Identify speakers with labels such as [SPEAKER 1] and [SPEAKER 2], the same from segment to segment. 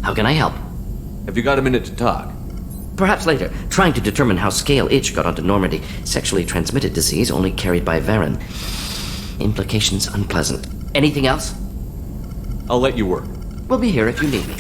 [SPEAKER 1] How can I help?
[SPEAKER 2] Have you got a minute to talk?
[SPEAKER 1] Perhaps later. Trying to determine how Scale Itch got onto Normandy. Sexually transmitted disease only carried by Varen. Implications unpleasant. Anything else?
[SPEAKER 2] I'll let you work.
[SPEAKER 1] We'll be here if you need me.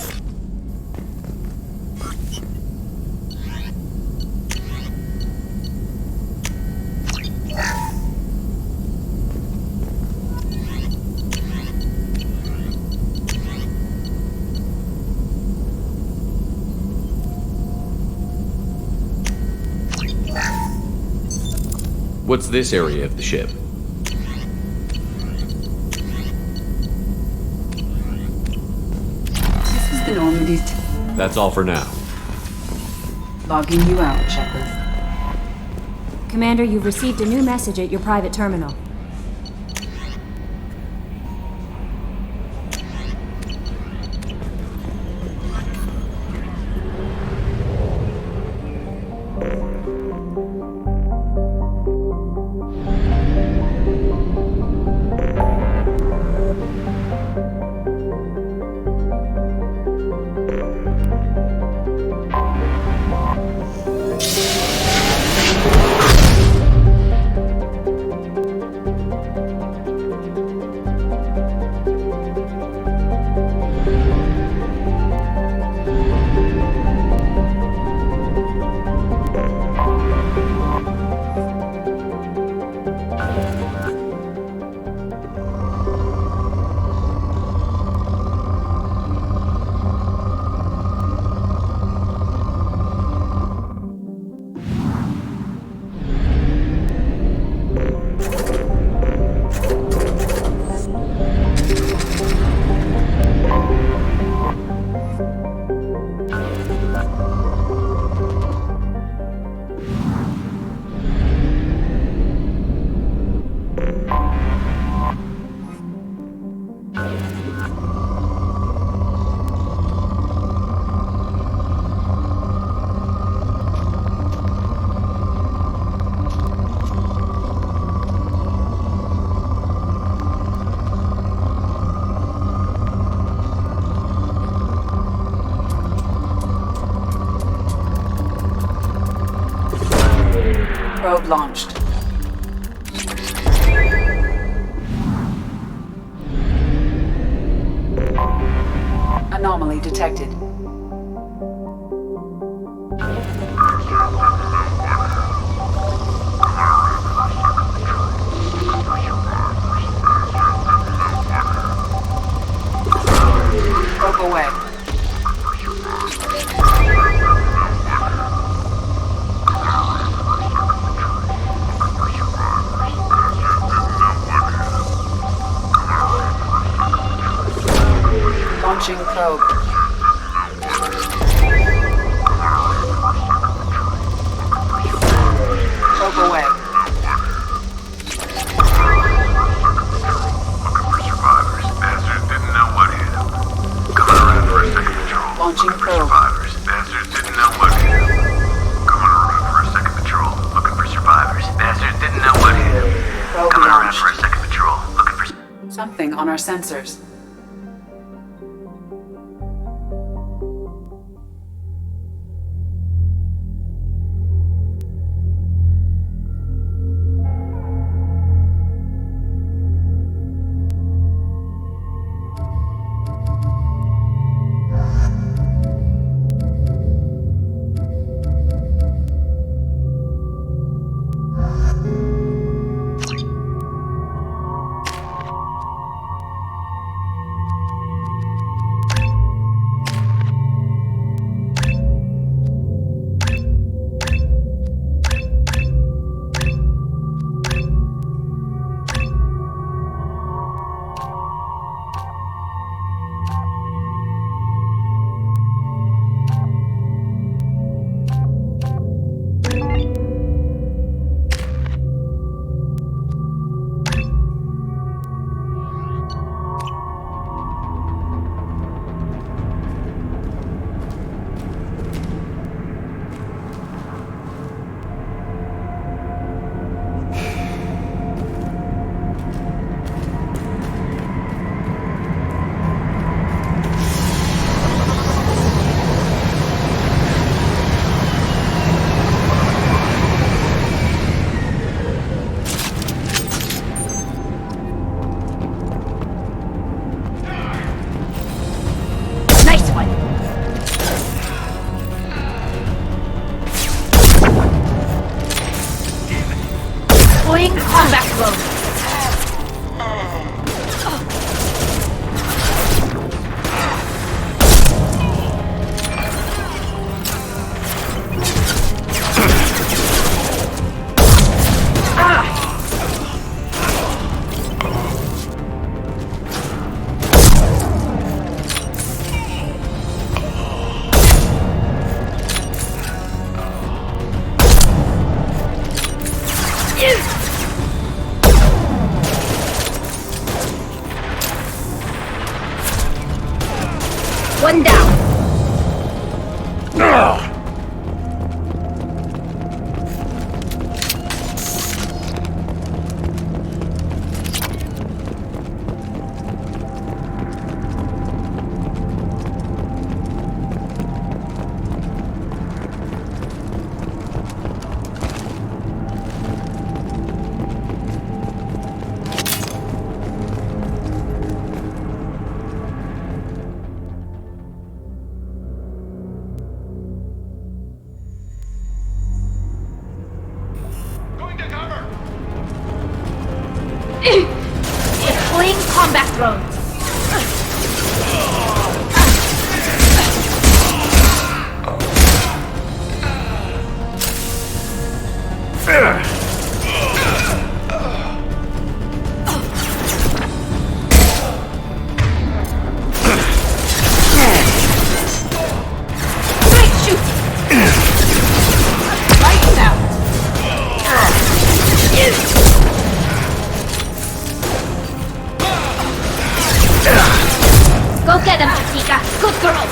[SPEAKER 2] What's this area of the ship?
[SPEAKER 3] This is the Normandy.
[SPEAKER 2] That's all for now.
[SPEAKER 3] Logging you out, Shepard.
[SPEAKER 4] Commander, you've received a new message at your private terminal.
[SPEAKER 3] Probe launched. Anomaly detected. Probe away. Launching probe. Probe away.
[SPEAKER 5] Survivors. Bastards didn't know what hit them. Coming around for a second patrol.
[SPEAKER 3] Launching probe.
[SPEAKER 5] Survivors. Bastards didn't know what hit them. Coming around for a second patrol. Looking for survivors. Bastards didn't know what hit them.
[SPEAKER 3] Probe
[SPEAKER 5] Coming around
[SPEAKER 3] launched.
[SPEAKER 5] for a second patrol. Looking for...
[SPEAKER 3] Something on our sensors.
[SPEAKER 6] Deploying combat drone. One down. Deploying combat drones. Great shoot. Lights out. Go get him, Chiquita. Good girl.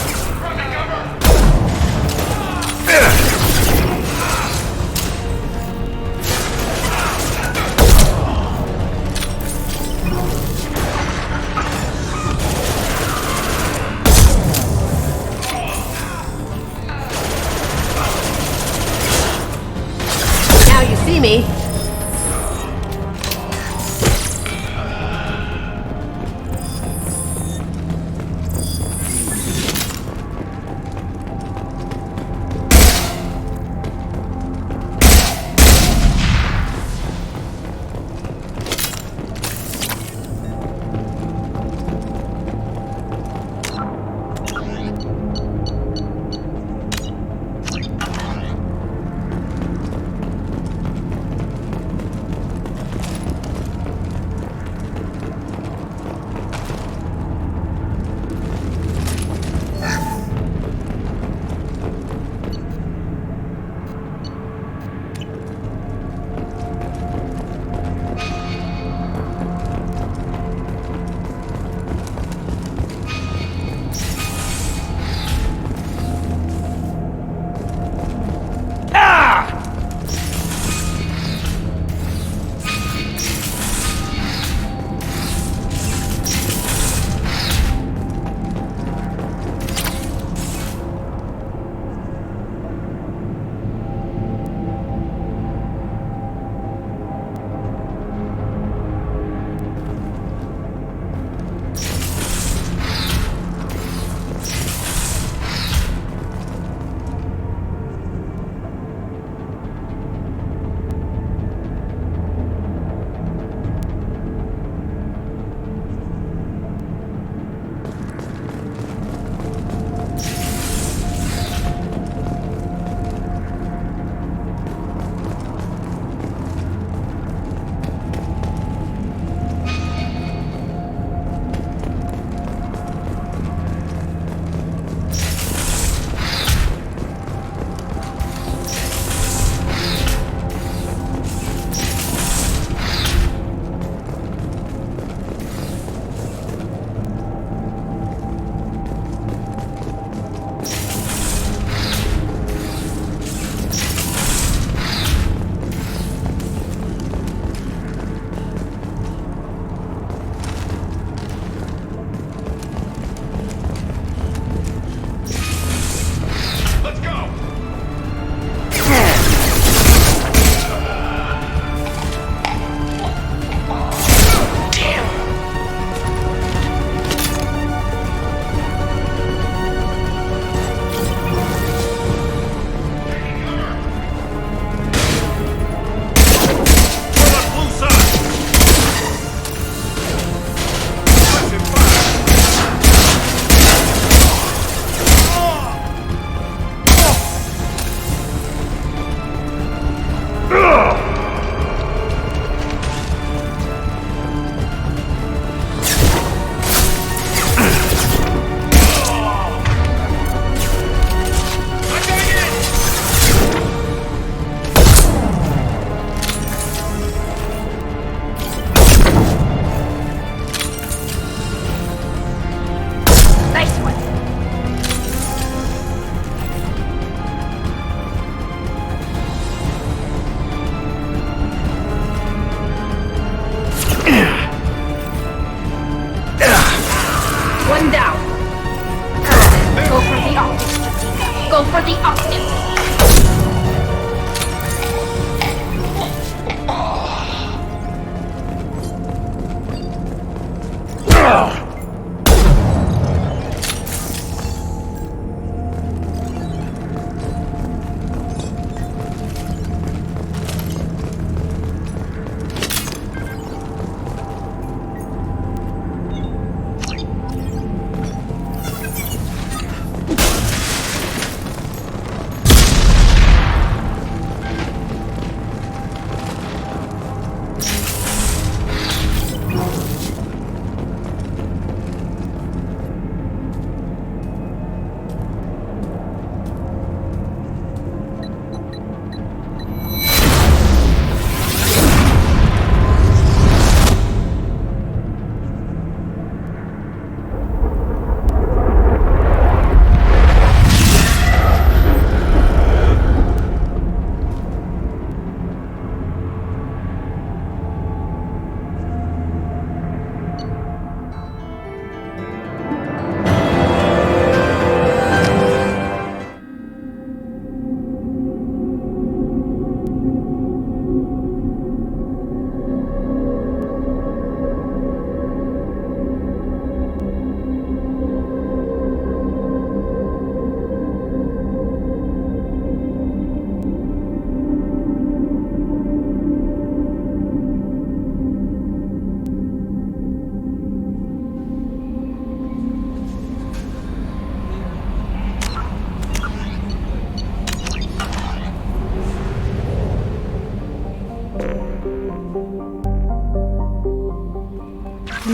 [SPEAKER 7] Now you see me.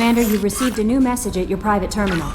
[SPEAKER 4] Commander, you've received a new message at your private terminal.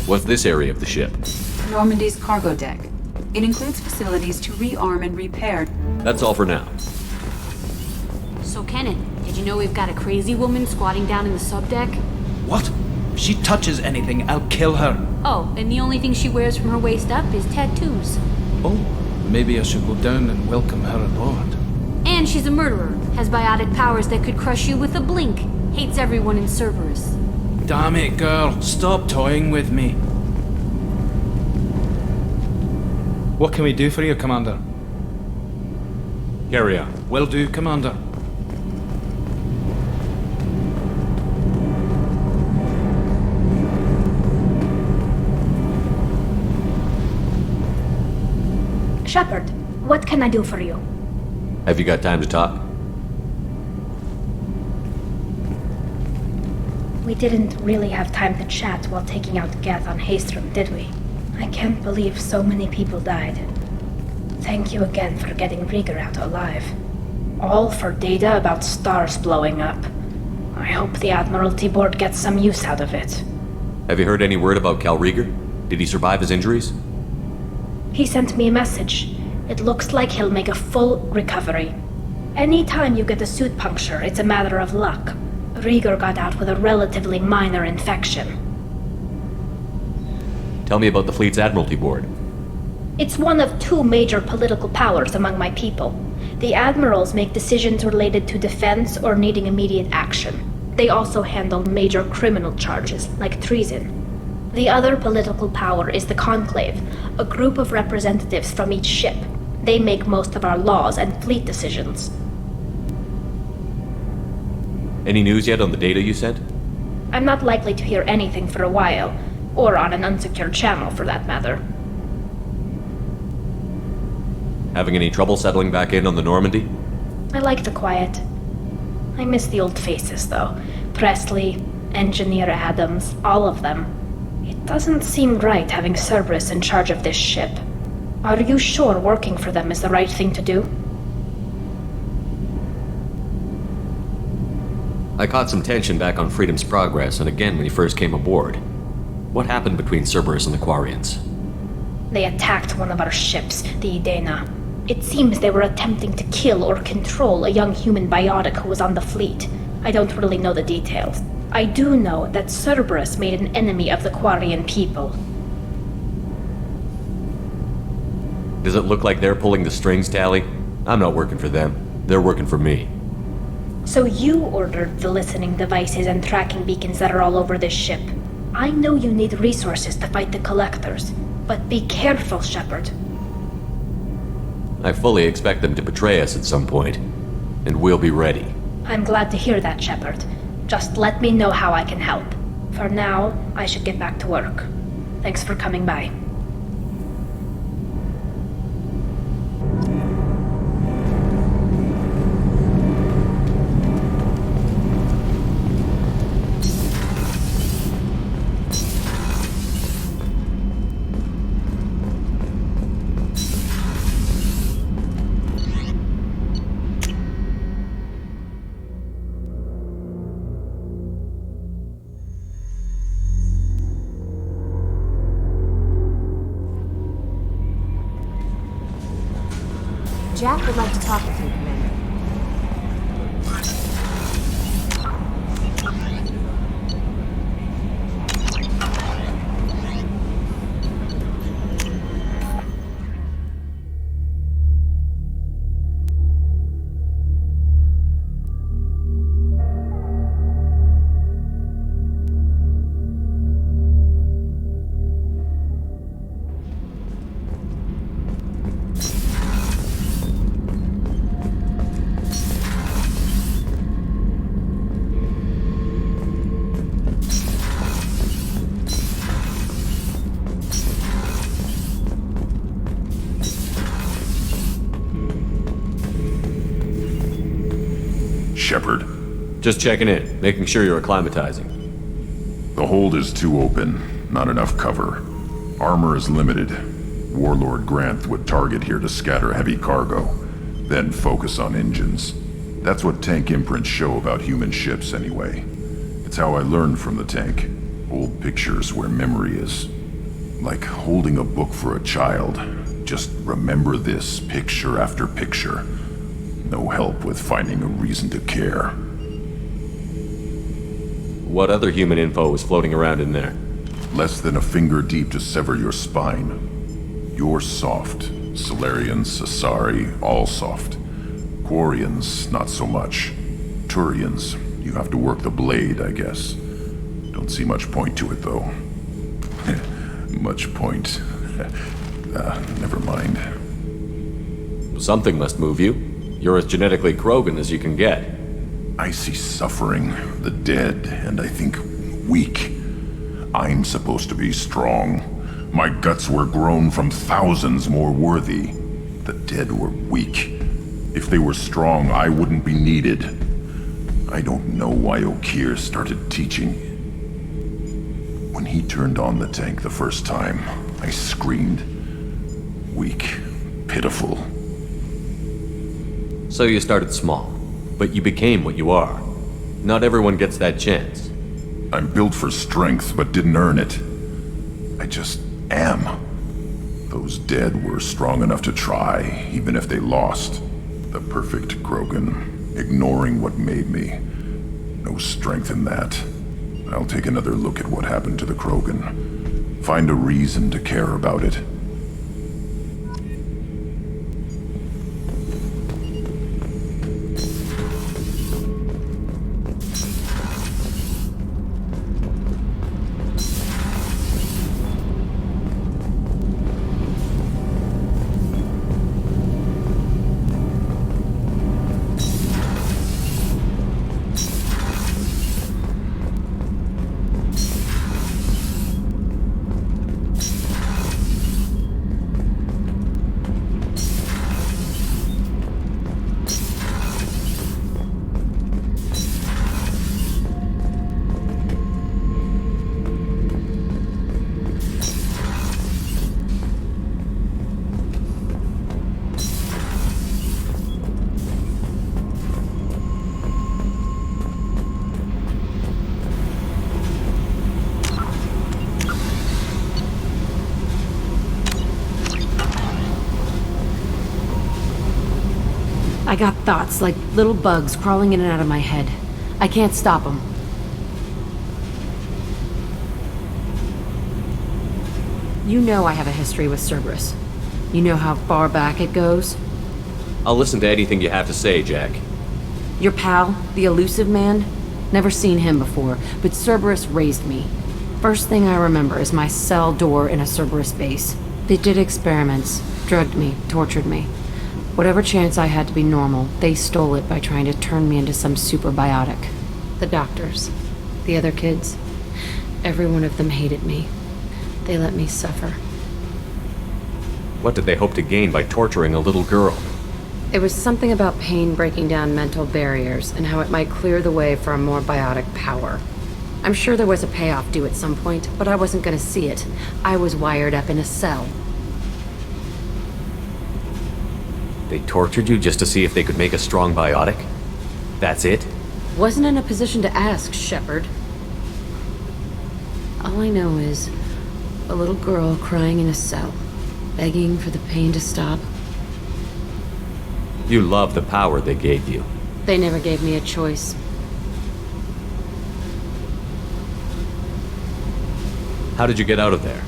[SPEAKER 2] What's this area of the ship?
[SPEAKER 3] Normandy's cargo deck. It includes facilities to rearm and repair.
[SPEAKER 2] That's all for now.
[SPEAKER 8] So, Kenan, did you know we've got a crazy woman squatting down in the subdeck?
[SPEAKER 9] What? If she touches anything, I'll kill her.
[SPEAKER 8] Oh, and the only thing she wears from her waist up is tattoos.
[SPEAKER 9] Oh, maybe I should go down and welcome her aboard.
[SPEAKER 8] And she's a murderer, has biotic powers that could crush you with a blink, hates everyone in Cerberus.
[SPEAKER 9] Damn it, girl. Stop toying with me. What can we do for you, Commander?
[SPEAKER 2] Carry on.
[SPEAKER 9] Will do, Commander.
[SPEAKER 6] Shepard, what can I do for you?
[SPEAKER 2] Have you got time to talk?
[SPEAKER 6] We didn't really have time to chat while taking out Geth on Haestrom, did we? I can't believe so many people died. Thank you again for getting Rieger out alive. All for data about stars blowing up. I hope the Admiralty Board gets some use out of it.
[SPEAKER 2] Have you heard any word about Cal Rieger? Did he survive his injuries?
[SPEAKER 6] He sent me a message. It looks like he'll make a full recovery. Anytime you get a suit puncture, it's a matter of luck. Rieger got out with a relatively minor infection.
[SPEAKER 2] Tell me about the fleet's Admiralty Board.
[SPEAKER 6] It's one of two major political powers among my people. The admirals make decisions related to defense or needing immediate action. They also handle major criminal charges, like treason. The other political power is the Conclave, a group of representatives from each ship. They make most of our laws and fleet decisions.
[SPEAKER 2] Any news yet on the data you sent?
[SPEAKER 6] I'm not likely to hear anything for a while, or on an unsecured channel for that matter.
[SPEAKER 2] Having any trouble settling back in on the Normandy?
[SPEAKER 6] I like the quiet. I miss the old faces, though. Presley, Engineer Adams, all of them. It doesn't seem right having Cerberus in charge of this ship. Are you sure working for them is the right thing to do?
[SPEAKER 2] I caught some tension back on Freedom's Progress and again when he first came aboard. What happened between Cerberus and the Quarians?
[SPEAKER 6] They attacked one of our ships, the Idena. It seems they were attempting to kill or control a young human biotic who was on the fleet. I don't really know the details. I do know that Cerberus made an enemy of the Quarian people.
[SPEAKER 2] Does it look like they're pulling the strings, Tally? I'm not working for them. They're working for me.
[SPEAKER 6] So you ordered the listening devices and tracking beacons that are all over this ship. I know you need resources to fight the Collectors, but be careful, Shepard.
[SPEAKER 2] I fully expect them to betray us at some point, and we'll be ready.
[SPEAKER 6] I'm glad to hear that, Shepard. Just let me know how I can help. For now, I should get back to work. Thanks for coming by.
[SPEAKER 4] Jack would like to talk with you, Commander.
[SPEAKER 10] Shepard?
[SPEAKER 2] Just checking in, making sure you're acclimatizing.
[SPEAKER 10] The hold is too open, not enough cover. Armor is limited. Warlord Grant would target here to scatter heavy cargo, then focus on engines. That's what tank imprints show about human ships anyway. It's how I learned from the tank. Old pictures where memory is. Like holding a book for a child. Just remember this picture after picture. No help with finding a reason to care.
[SPEAKER 2] What other human info was floating around in there?
[SPEAKER 10] Less than a finger deep to sever your spine. You're soft. Salarians, Asari, all soft. Quarians, not so much. Turians, you have to work the blade, I guess. Don't see much point to it, though. Much point. Never mind.
[SPEAKER 2] Something must move you. You're as genetically Krogan as you can get.
[SPEAKER 10] I see suffering, the dead, and I think weak. I'm supposed to be strong. My guts were grown from thousands more worthy. The dead were weak. If they were strong, I wouldn't be needed. I don't know why Okeer started teaching. When he turned on the tank the first time, I screamed. Weak, pitiful.
[SPEAKER 2] So you started small, but you became what you are. Not everyone gets that chance.
[SPEAKER 10] I'm built for strength, but didn't earn it. I just am. Those dead were strong enough to try, even if they lost. The perfect Krogan, ignoring what made me. No strength in that. I'll take another look at what happened to the Krogan. Find a reason to care about it.
[SPEAKER 4] I got thoughts like little bugs crawling in and out of my head. I can't stop them. You know I have a history with Cerberus. You know how far back it goes?
[SPEAKER 2] I'll listen to anything you have to say, Jack.
[SPEAKER 4] Your pal, the elusive man? Never seen him before, but Cerberus raised me. First thing I remember is my cell door in a Cerberus base. They did experiments, drugged me, tortured me. Whatever chance I had to be normal, they stole it by trying to turn me into some superbiotic. The doctors, the other kids, every one of them hated me. They let me suffer.
[SPEAKER 2] What did they hope to gain by torturing a little girl?
[SPEAKER 4] It was something about pain breaking down mental barriers and how it might clear the way for a more biotic power. I'm sure there was a payoff due at some point, but I wasn't gonna see it. I was wired up in a cell.
[SPEAKER 2] They tortured you just to see if they could make a strong biotic? That's it?
[SPEAKER 4] Wasn't in a position to ask, Shepard. All I know is a little girl crying in a cell, begging for the pain to stop.
[SPEAKER 2] You love the power they gave you.
[SPEAKER 4] They never gave me a choice.
[SPEAKER 2] How did you get out of there?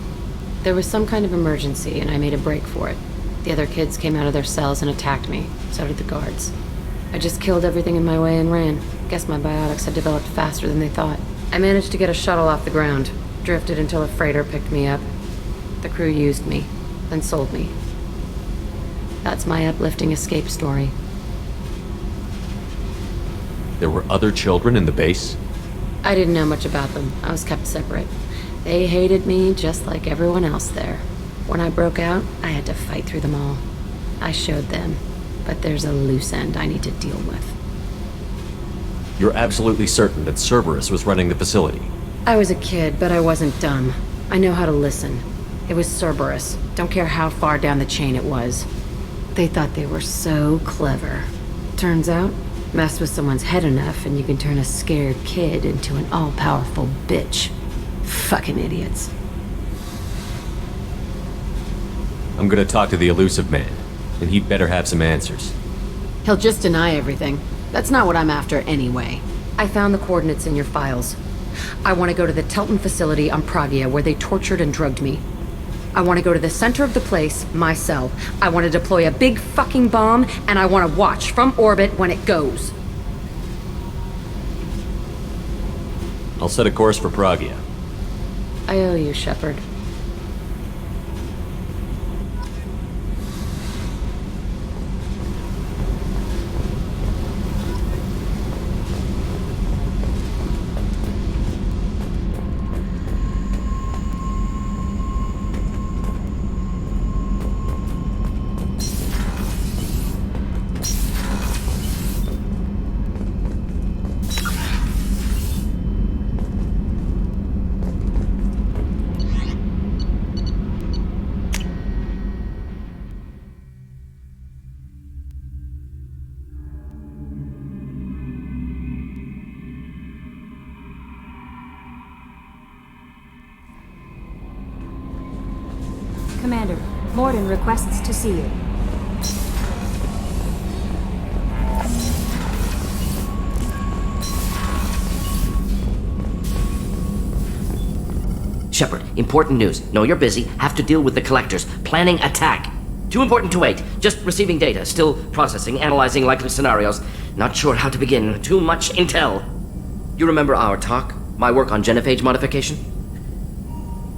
[SPEAKER 4] There was some kind of emergency, and I made a break for it. The other kids came out of their cells and attacked me. So did the guards. I just killed everything in my way and ran. Guess my biotics had developed faster than they thought. I managed to get a shuttle off the ground. Drifted until a freighter picked me up. The crew used me, then sold me. That's my uplifting escape story.
[SPEAKER 2] There were other children in the base?
[SPEAKER 4] I didn't know much about them. I was kept separate. They hated me just like everyone else there. When I broke out, I had to fight through them all. I showed them, but there's a loose end I need to deal with.
[SPEAKER 2] You're absolutely certain that Cerberus was running the facility?
[SPEAKER 4] I was a kid, but I wasn't dumb. I know how to listen. It was Cerberus. Don't care how far down the chain it was. They thought they were so clever. Turns out, mess with someone's head enough and you can turn a scared kid into an all-powerful bitch. Fucking idiots.
[SPEAKER 2] I'm gonna talk to the elusive man, and he'd better have some answers.
[SPEAKER 4] He'll just deny everything. That's not what I'm after anyway. I found the coordinates in your files. I want to go to the Telton facility on Pragia where they tortured and drugged me. I want to go to the center of the place, my cell. I want to deploy a big fucking bomb, and I want to watch from orbit when it goes.
[SPEAKER 2] I'll set a course for Pragia.
[SPEAKER 4] I owe you, Shepard.
[SPEAKER 8] Commander, Morden requests to see you.
[SPEAKER 1] Shepard, important news. Know you're busy. Have to deal with the collectors. Planning attack. Too important to wait. Just receiving data. Still processing, analyzing likely scenarios. Not sure how to begin. Too much intel. You remember our talk? My work on genophage modification?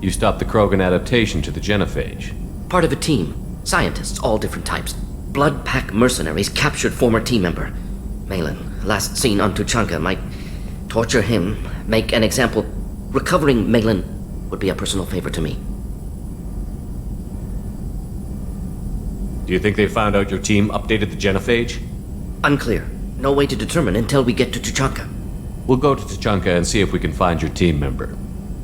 [SPEAKER 2] You stopped the Krogan adaptation to the genophage.
[SPEAKER 1] Part of a team. Scientists, all different types. Blood Pack mercenaries captured former team member. Malin, last seen on Tuchanka, might torture him, make an example. Recovering Malin would be a personal favor to me.
[SPEAKER 2] Do you think they found out your team updated the genophage?
[SPEAKER 1] Unclear. No way to determine until we get to Tuchanka.
[SPEAKER 2] We'll go to Tuchanka and see if we can find your team member.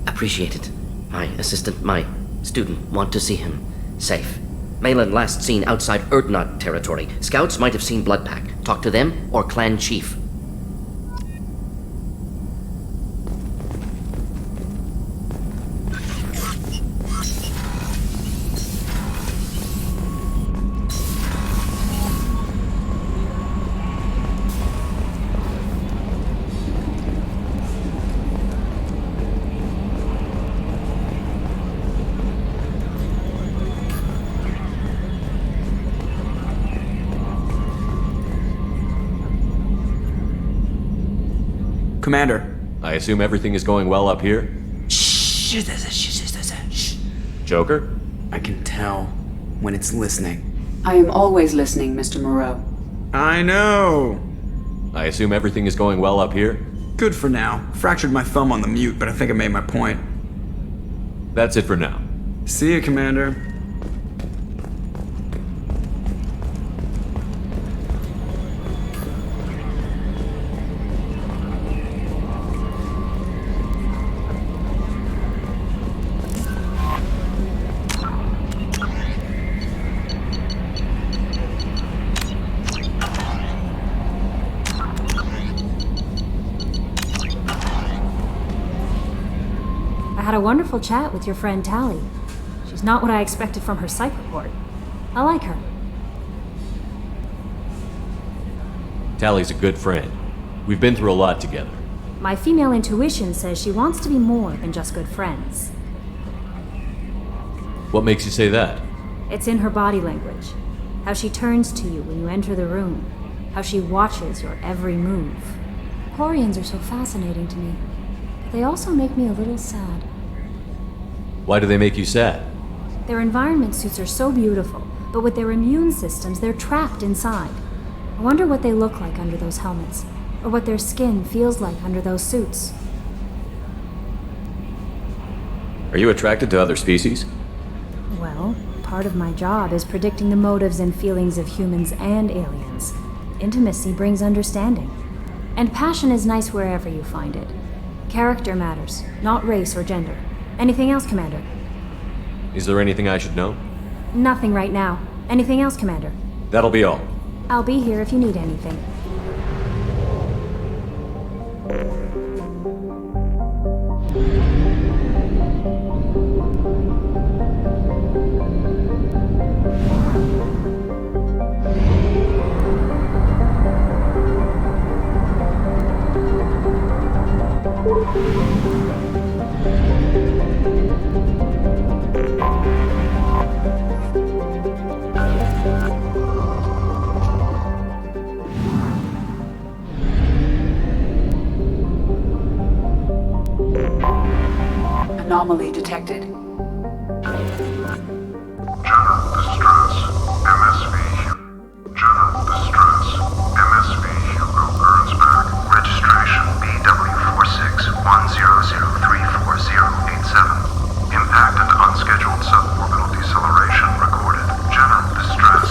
[SPEAKER 1] Appreciate it. My assistant, my student, want to see him. Safe. Malin last seen outside Erdnot territory. Scouts might have seen Bloodpack. Talk to them or clan chief.
[SPEAKER 11] Commander.
[SPEAKER 2] I assume everything is going well up here?
[SPEAKER 11] Shh.
[SPEAKER 2] Joker?
[SPEAKER 11] I can tell when it's listening.
[SPEAKER 3] I am always listening, Mr. Moreau.
[SPEAKER 11] I know.
[SPEAKER 2] I assume everything is going well up here?
[SPEAKER 11] Good for now. Fractured my thumb on the mute, but I think I made my point.
[SPEAKER 2] That's it for now.
[SPEAKER 11] See you, Commander.
[SPEAKER 8] I had a wonderful chat with your friend Tali. She's not what I expected from her psych report. I like her.
[SPEAKER 2] Tali's a good friend. We've been through a lot together.
[SPEAKER 8] My female intuition says she wants to be more than just good friends.
[SPEAKER 2] What makes you say that?
[SPEAKER 8] It's in her body language. How she turns to you when you enter the room. How she watches your every move. Quarians are so fascinating to me. But they also make me a little sad.
[SPEAKER 2] Why do they make you sad?
[SPEAKER 8] Their environment suits are so beautiful, but with their immune systems, they're trapped inside. I wonder what they look like under those helmets, or what their skin feels like under those suits.
[SPEAKER 2] Are you attracted to other species?
[SPEAKER 8] Well, part of my job is predicting the motives and feelings of humans and aliens. Intimacy brings understanding. And passion is nice wherever you find it. Character matters, not race or gender. Anything else, Commander?
[SPEAKER 2] Is there anything I should know?
[SPEAKER 8] Nothing right now. Anything else, Commander?
[SPEAKER 2] That'll be all.
[SPEAKER 8] I'll be here if you need anything.
[SPEAKER 3] Anomaly detected.
[SPEAKER 5] General distress. MSV Hugo Gernsback. Registration BW4610034087. Impact and unscheduled suborbital deceleration recorded. General distress.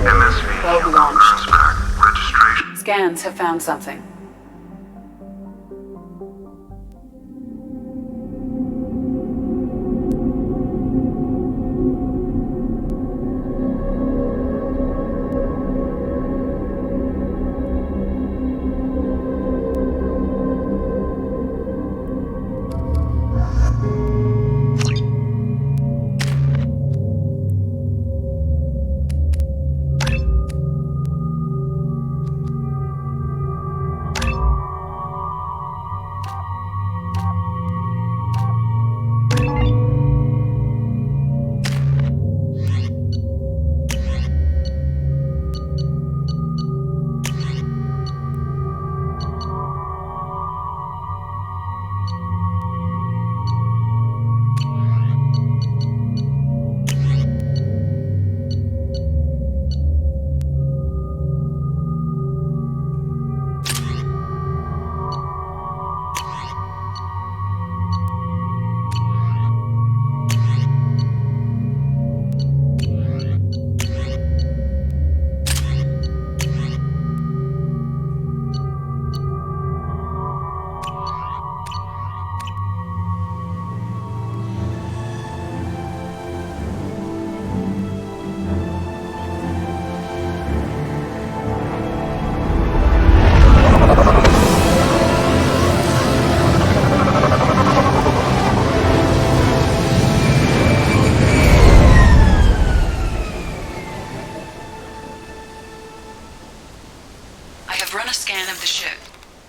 [SPEAKER 5] MSV Hugo Gernsback. Registration.
[SPEAKER 3] Scans have found something.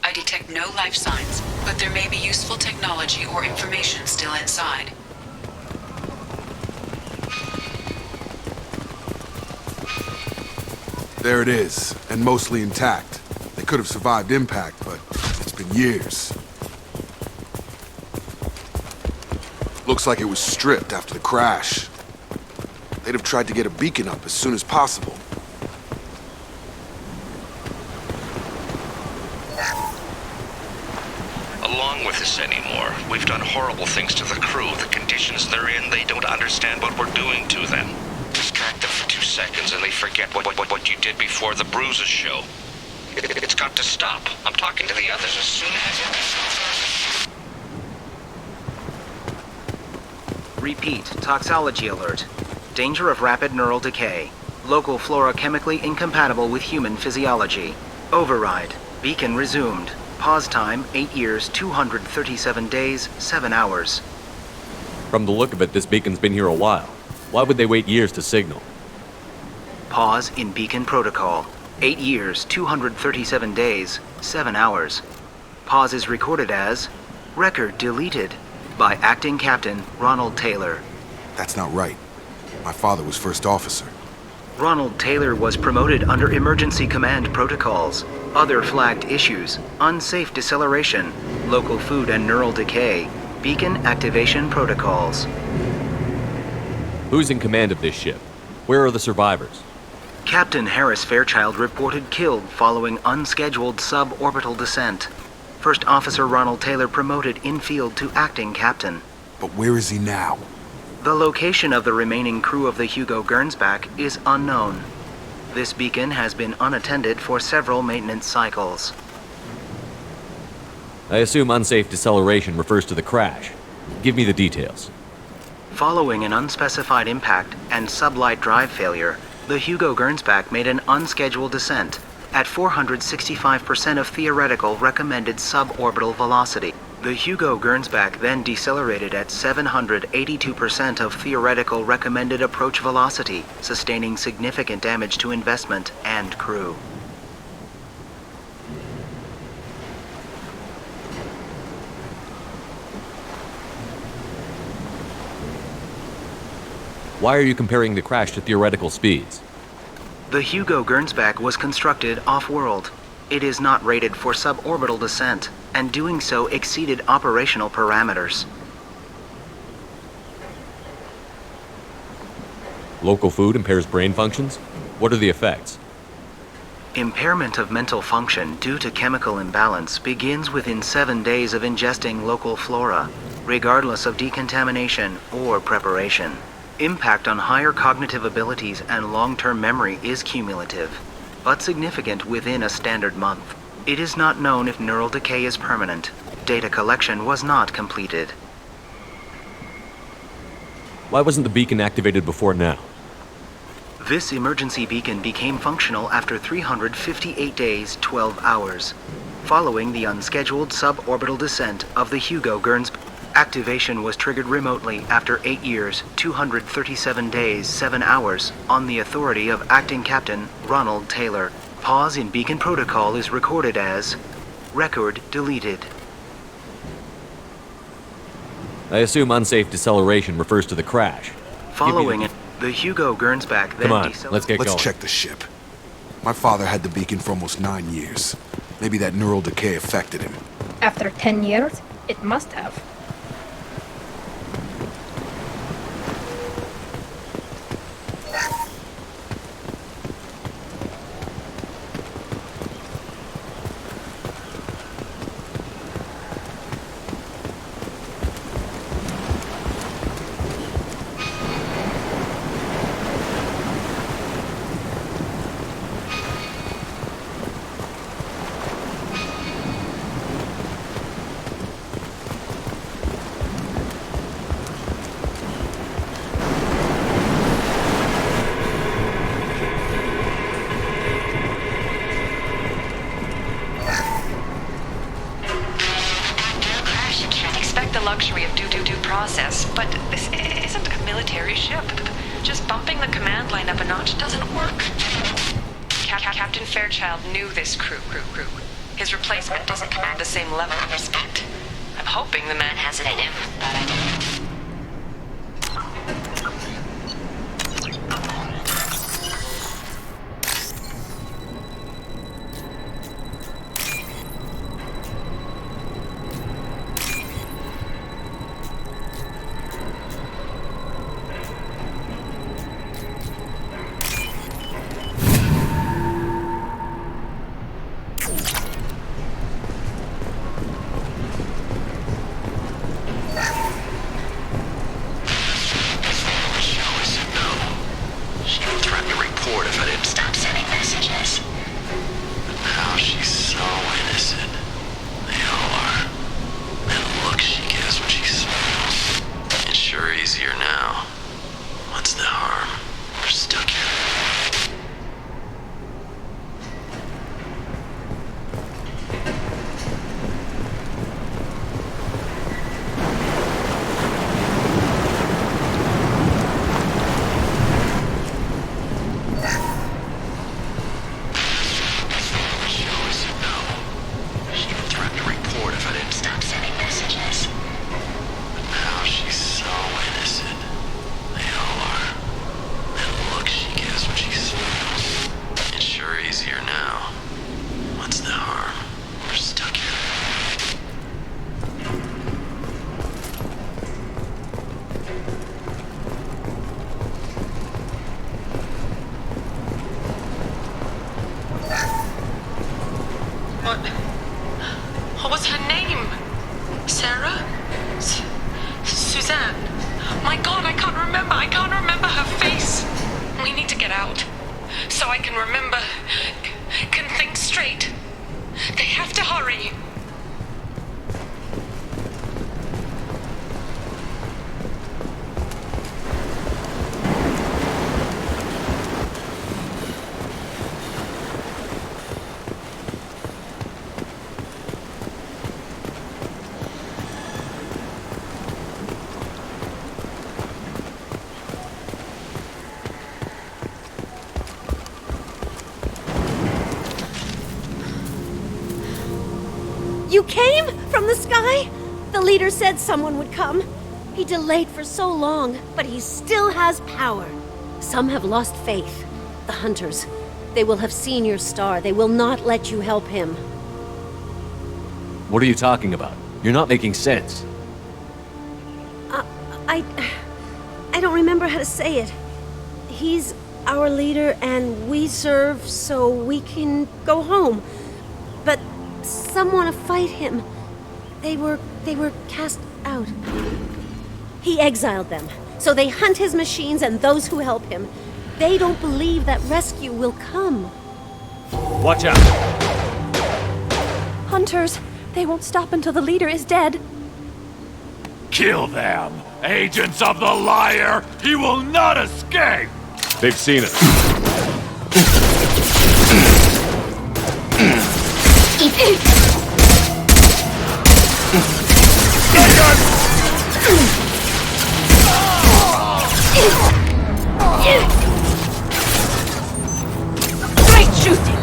[SPEAKER 3] I detect no life signs, but there may be useful technology or information still inside.
[SPEAKER 12] There it is, and mostly intact. They could have survived impact, but it's been years. Looks like it was stripped after the crash. They'd have tried to get a beacon up as soon as possible.
[SPEAKER 13] Along with us anymore. We've done horrible things to the crew. The conditions they're in, they don't understand what we're doing to them. Distract them for 2 seconds and they forget what you did before the bruises show. It's got to stop. I'm talking to the others as soon as
[SPEAKER 14] Repeat, toxology alert. Danger of rapid neural decay. Local flora chemically incompatible with human physiology. Override. Beacon resumed. Pause time, 8 years, 237 days, 7 hours.
[SPEAKER 2] From the look of it, this beacon's been here a while. Why would they wait years to signal?
[SPEAKER 14] Pause in beacon protocol. 8 years, 237 days, 7 hours. Pause is recorded as record deleted by Acting Captain Ronald Taylor.
[SPEAKER 12] That's not right. My father was first officer.
[SPEAKER 14] Ronald Taylor was promoted under emergency command protocols. Other flagged issues: unsafe deceleration, local food and neural decay, beacon activation protocols.
[SPEAKER 2] Who's in command of this ship? Where are the survivors?
[SPEAKER 14] Captain Harris Fairchild reported killed following unscheduled suborbital descent. First Officer Ronald Taylor promoted in-field to acting captain.
[SPEAKER 12] But where is he now?
[SPEAKER 14] The location of the remaining crew of the Hugo Gernsback is unknown. This beacon has been unattended for several maintenance cycles.
[SPEAKER 2] I assume unsafe deceleration refers to the crash. Give me the details.
[SPEAKER 14] Following an unspecified impact and sublight drive failure, the Hugo Gernsback made an unscheduled descent at 465% of theoretical recommended suborbital velocity. The Hugo Gernsback then decelerated at 782% of theoretical recommended approach velocity, sustaining significant damage to investment and crew.
[SPEAKER 2] Why are you comparing the crash to theoretical speeds?
[SPEAKER 14] The Hugo Gernsback was constructed off-world. It is not rated for suborbital descent, and doing so exceeded operational parameters.
[SPEAKER 2] Local food impairs brain functions? What are the effects?
[SPEAKER 14] Impairment of mental function due to chemical imbalance begins within 7 days of ingesting local flora, regardless of decontamination or preparation. Impact on higher cognitive abilities and long-term memory is cumulative, but significant within a standard month. It is not known if neural decay is permanent. Data collection was not completed.
[SPEAKER 2] Why wasn't the beacon activated before now?
[SPEAKER 14] This emergency beacon became functional after 358 days, 12 hours, following the unscheduled suborbital descent of the Hugo Gernsback. Activation was triggered remotely after 8 years, 237 days, 7 hours, on the authority of Acting Captain Ronald Taylor. Pause in beacon protocol is recorded as record deleted.
[SPEAKER 2] I assume unsafe deceleration refers to the crash.
[SPEAKER 14] Following it, the Hugo Gernsback then
[SPEAKER 2] Come on, let's get going.
[SPEAKER 12] Let's check the ship. My father had the beacon for almost 9 years. Maybe that neural decay affected him.
[SPEAKER 6] After 10 years, it must have.
[SPEAKER 3] Luxury of due process, but this isn't a military ship. Just bumping the command line up a notch doesn't work. Captain Fairchild knew this crew. His replacement doesn't command the same level of respect. I'm hoping the man has it in him, but I don't.
[SPEAKER 15] What was her name? Sarah? Suzanne? My God, I can't remember her face. We need to get out. So I can remember, can think straight. They have to hurry.
[SPEAKER 7] You came from the sky? The leader said someone would come. He delayed for so long, but he still has power. Some have lost faith. The hunters. They will have seen your star. They will not let you help him.
[SPEAKER 2] What are you talking about? You're not making sense.
[SPEAKER 7] I don't remember how to say it. He's our leader and we serve so we can go home. But some want to fight him. They were cast out. He exiled them, so they hunt his machines and those who help him. They don't believe that rescue will come.
[SPEAKER 2] Watch out!
[SPEAKER 16] Hunters! They won't stop until the leader is dead.
[SPEAKER 17] Kill them! Agents of the liar! He will not escape!
[SPEAKER 2] They've seen us.
[SPEAKER 16] Great shooting!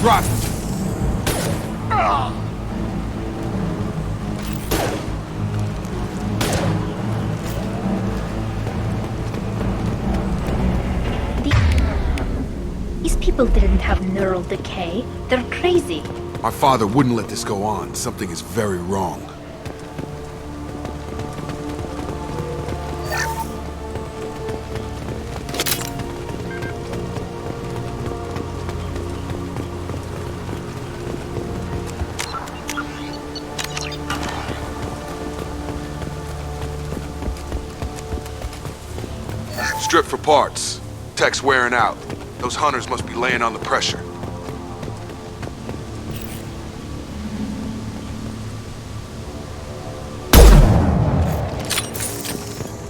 [SPEAKER 12] Drop!
[SPEAKER 6] These people didn't have neural decay. They're crazy.
[SPEAKER 12] My father wouldn't let this go on. Something is very wrong. Strip for parts. Tech's wearing out. Those hunters must be laying on the pressure.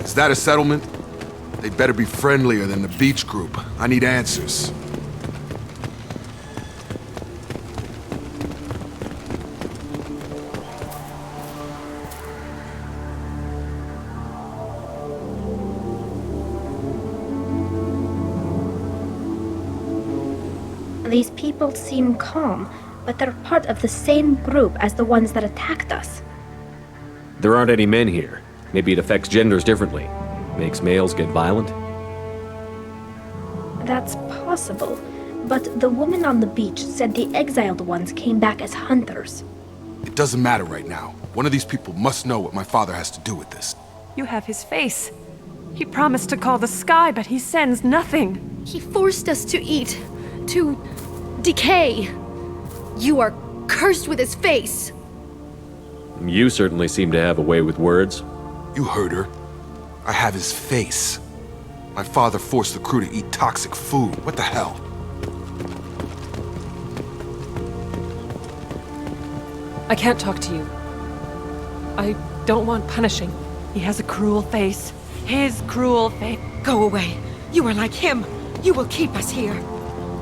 [SPEAKER 12] Is that a settlement? They'd better be friendlier than the beach group. I need answers.
[SPEAKER 6] These people seem calm, but they're part of the same group as the ones that attacked us.
[SPEAKER 2] There aren't any men here. Maybe it affects genders differently. Makes males get violent?
[SPEAKER 6] That's possible, but the woman on the beach said the exiled ones came back as hunters.
[SPEAKER 12] It doesn't matter right now. One of these people must know what my father has to do with this.
[SPEAKER 16] You have his face. He promised to call the sky, but he sends nothing.
[SPEAKER 7] He forced us to eat, to decay. You are cursed with his face.
[SPEAKER 2] You certainly seem to have a way with words.
[SPEAKER 12] You heard her. I have his face. My father forced the crew to eat toxic food. What the hell?
[SPEAKER 16] I can't talk to you. I don't want punishing. He has a cruel face. His cruel face.
[SPEAKER 15] Go away. You are like him. You will keep us here.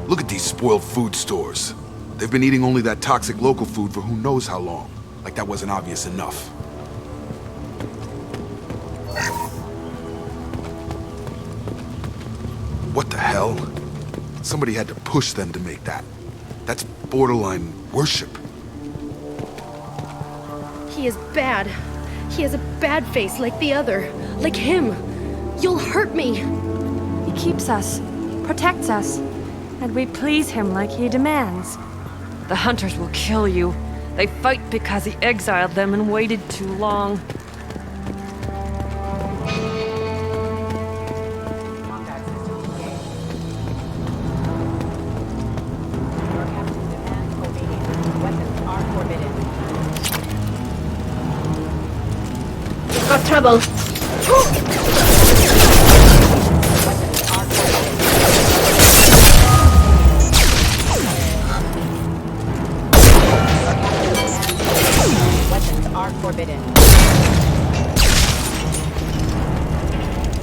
[SPEAKER 12] Look at these spoiled food stores. They've been eating only that toxic local food for who knows how long. Like that wasn't obvious enough. What the hell? Somebody had to push them to make that. That's borderline worship.
[SPEAKER 7] He is bad. He has a bad face like the other. Like him. You'll hurt me.
[SPEAKER 16] He keeps us, protects us, and we please him like he demands. The hunters will kill you. They fight because he exiled them and waited too long.
[SPEAKER 6] Got trouble.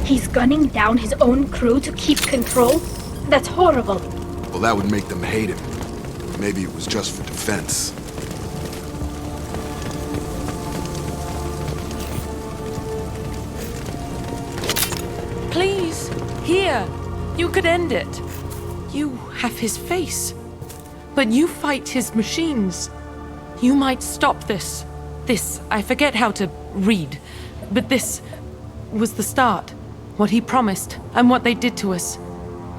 [SPEAKER 6] He's gunning down his own crew to keep control? That's horrible.
[SPEAKER 12] Well, that would make them hate him. Maybe it was just for defense.
[SPEAKER 15] Here, you could end it. You have his face. But you fight his machines. You might stop this. This, I forget how to read. But this was the start. What he promised, and what they did to us.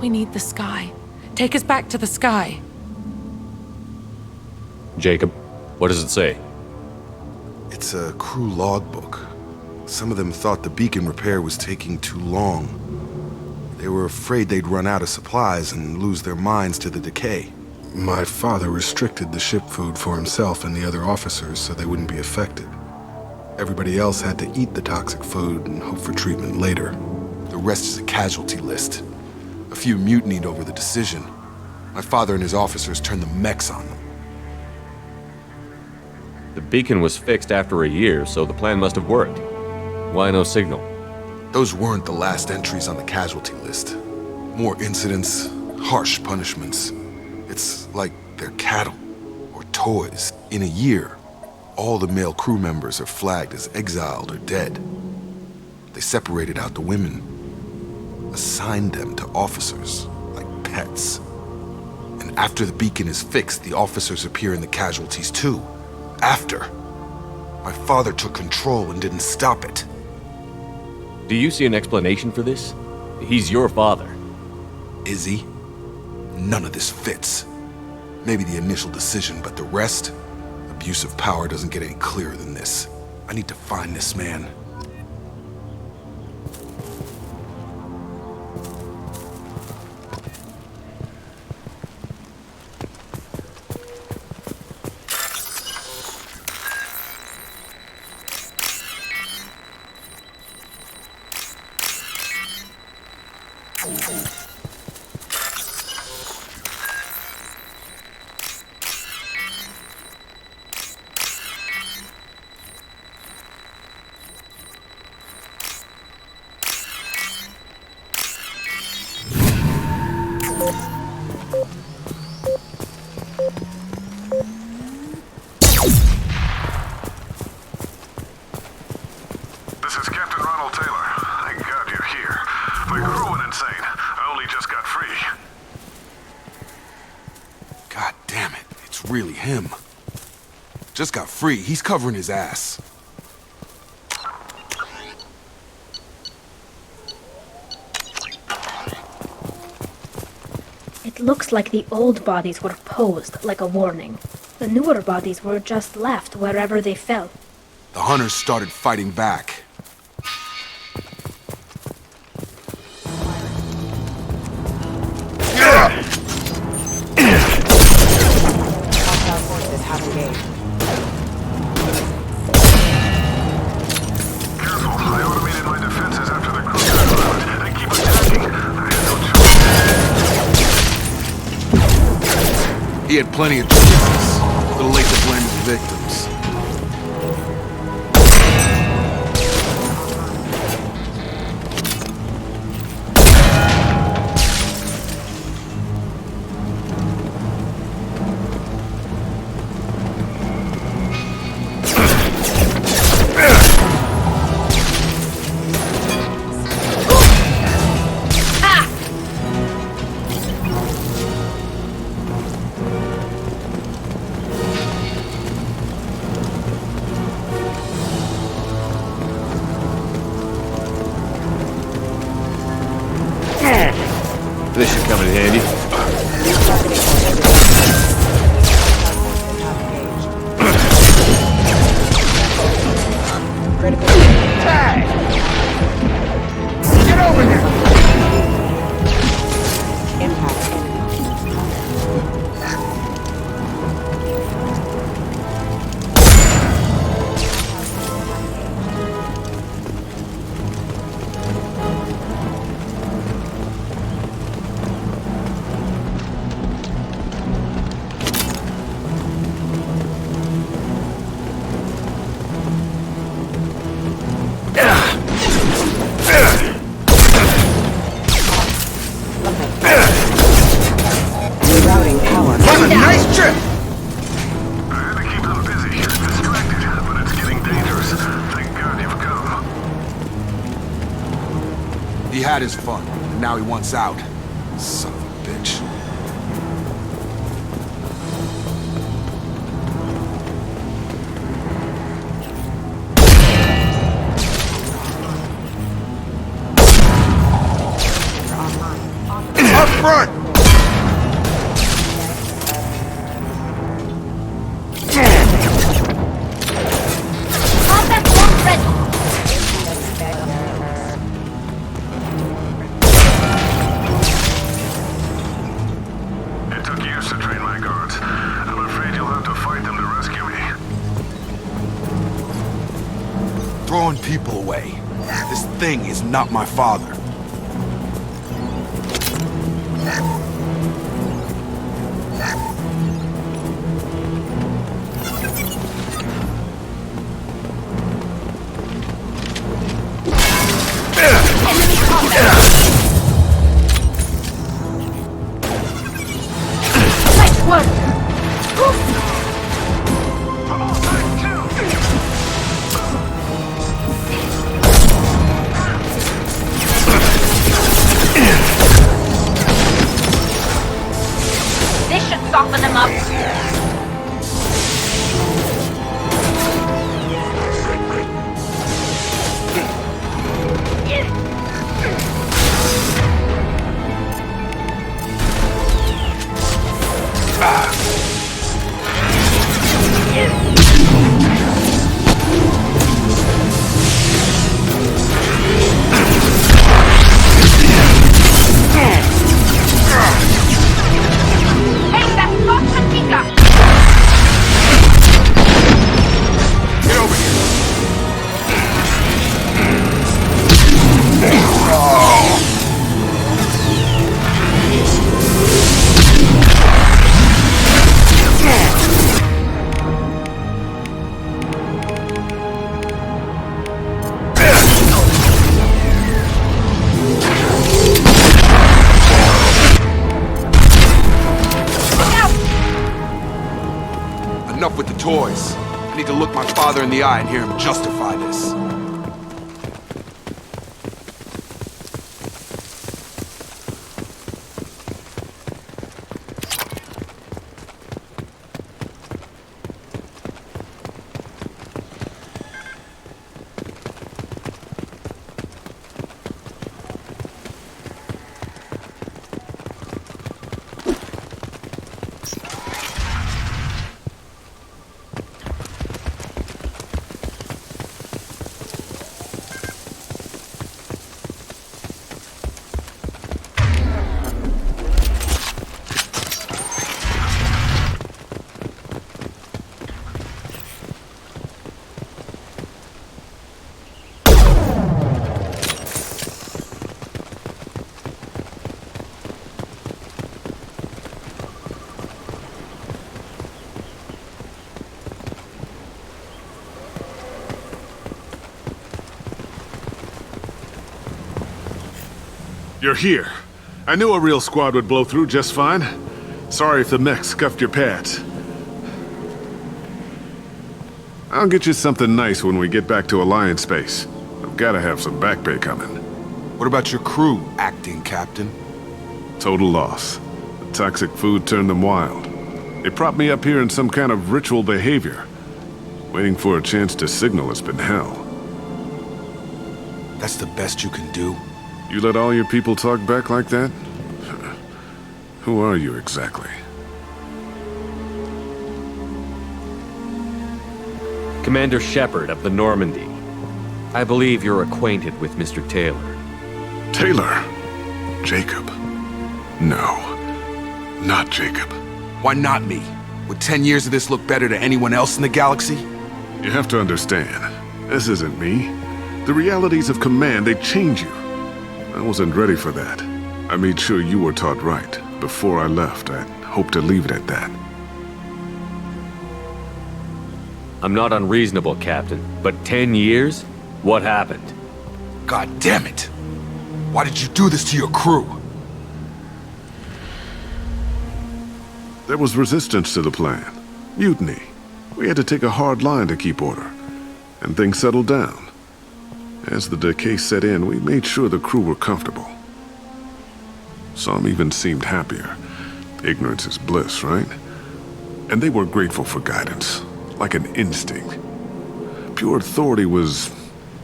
[SPEAKER 15] We need the sky. Take us back to the sky.
[SPEAKER 2] Jacob, what does it say?
[SPEAKER 12] It's a crew logbook. Some of them thought the beacon repair was taking too long. They were afraid they'd run out of supplies and lose their minds to the decay.
[SPEAKER 18] My father restricted the ship food for himself and the other officers so they wouldn't be affected. Everybody else had to eat the toxic food and hope for treatment later.
[SPEAKER 12] The rest is a casualty list. A few mutinied over the decision. My father and his officers turned the mechs on them.
[SPEAKER 2] The beacon was fixed after a year, so the plan must have worked. Why no signal?
[SPEAKER 12] Those weren't the last entries on the casualty list. More incidents, harsh punishments. It's like they're cattle or toys. In a year, all the male crew members are flagged as exiled or dead. They separated out the women, assigned them to officers like pets. And after the beacon is fixed, the officers appear in the casualties too. After. My father took control and didn't stop it.
[SPEAKER 2] Do you see an explanation for this? He's your father.
[SPEAKER 12] Is he? None of this fits. Maybe the initial decision, but the rest? Abuse of power doesn't get any clearer than this. I need to find this man.
[SPEAKER 5] This is Captain Ronald Taylor. Thank God you're here. My crew went insane. I only just got free.
[SPEAKER 12] God damn it, it's really him. Just got free, he's covering his ass.
[SPEAKER 6] It looks like the old bodies were posed like a warning. The newer bodies were just left wherever they fell.
[SPEAKER 12] The hunters started fighting back.
[SPEAKER 5] Careful, I automated my defenses after the crew got out. They keep attacking. I had no choice.
[SPEAKER 12] He had plenty of choices. A little late to blame his victims.
[SPEAKER 2] This should come in handy.
[SPEAKER 5] Get over here!
[SPEAKER 11] Nice trip!
[SPEAKER 5] I had to keep them busy, distracted, but it's getting dangerous. Thank God you've come.
[SPEAKER 12] He had his fun. and now he wants out. Son of a bitch. Up front!
[SPEAKER 5] It took years to train my guards. I'm afraid you'll have to fight them to rescue me.
[SPEAKER 12] Throwing people away. This thing is not my father.
[SPEAKER 6] This should soften them up.
[SPEAKER 12] Enough with the toys. I need to look my father in the eye and hear him justify this.
[SPEAKER 19] You're here. I knew a real squad would blow through just fine. Sorry if the mech scuffed your pads. I'll get you something nice when we get back to Alliance space. I've gotta have some back pay coming.
[SPEAKER 12] What about your crew, acting captain?
[SPEAKER 19] Total loss. The toxic food turned them wild. They propped me up here in some kind of ritual behavior. Waiting for a chance to signal has been hell.
[SPEAKER 12] That's the best you can do?
[SPEAKER 19] You let all your people talk back like that? Who are you exactly?
[SPEAKER 2] Commander Shepard of the Normandy. I believe you're acquainted with Mr. Taylor.
[SPEAKER 19] Taylor? Jacob? No. Not Jacob.
[SPEAKER 12] Why not me? Would 10 years of this look better to anyone else in the galaxy?
[SPEAKER 19] You have to understand, this isn't me. The realities of command, they change you. I wasn't ready for that. I made sure you were taught right. Before I left, I hoped to leave it at that.
[SPEAKER 2] I'm not unreasonable, Captain, but 10 years? What happened?
[SPEAKER 12] God damn it! Why did you do this to your crew?
[SPEAKER 19] There was resistance to the plan. Mutiny. We had to take a hard line to keep order. And things settled down. As the decay set in, we made sure the crew were comfortable. Some even seemed happier. Ignorance is bliss, right? And they were grateful for guidance, like an instinct. Pure authority was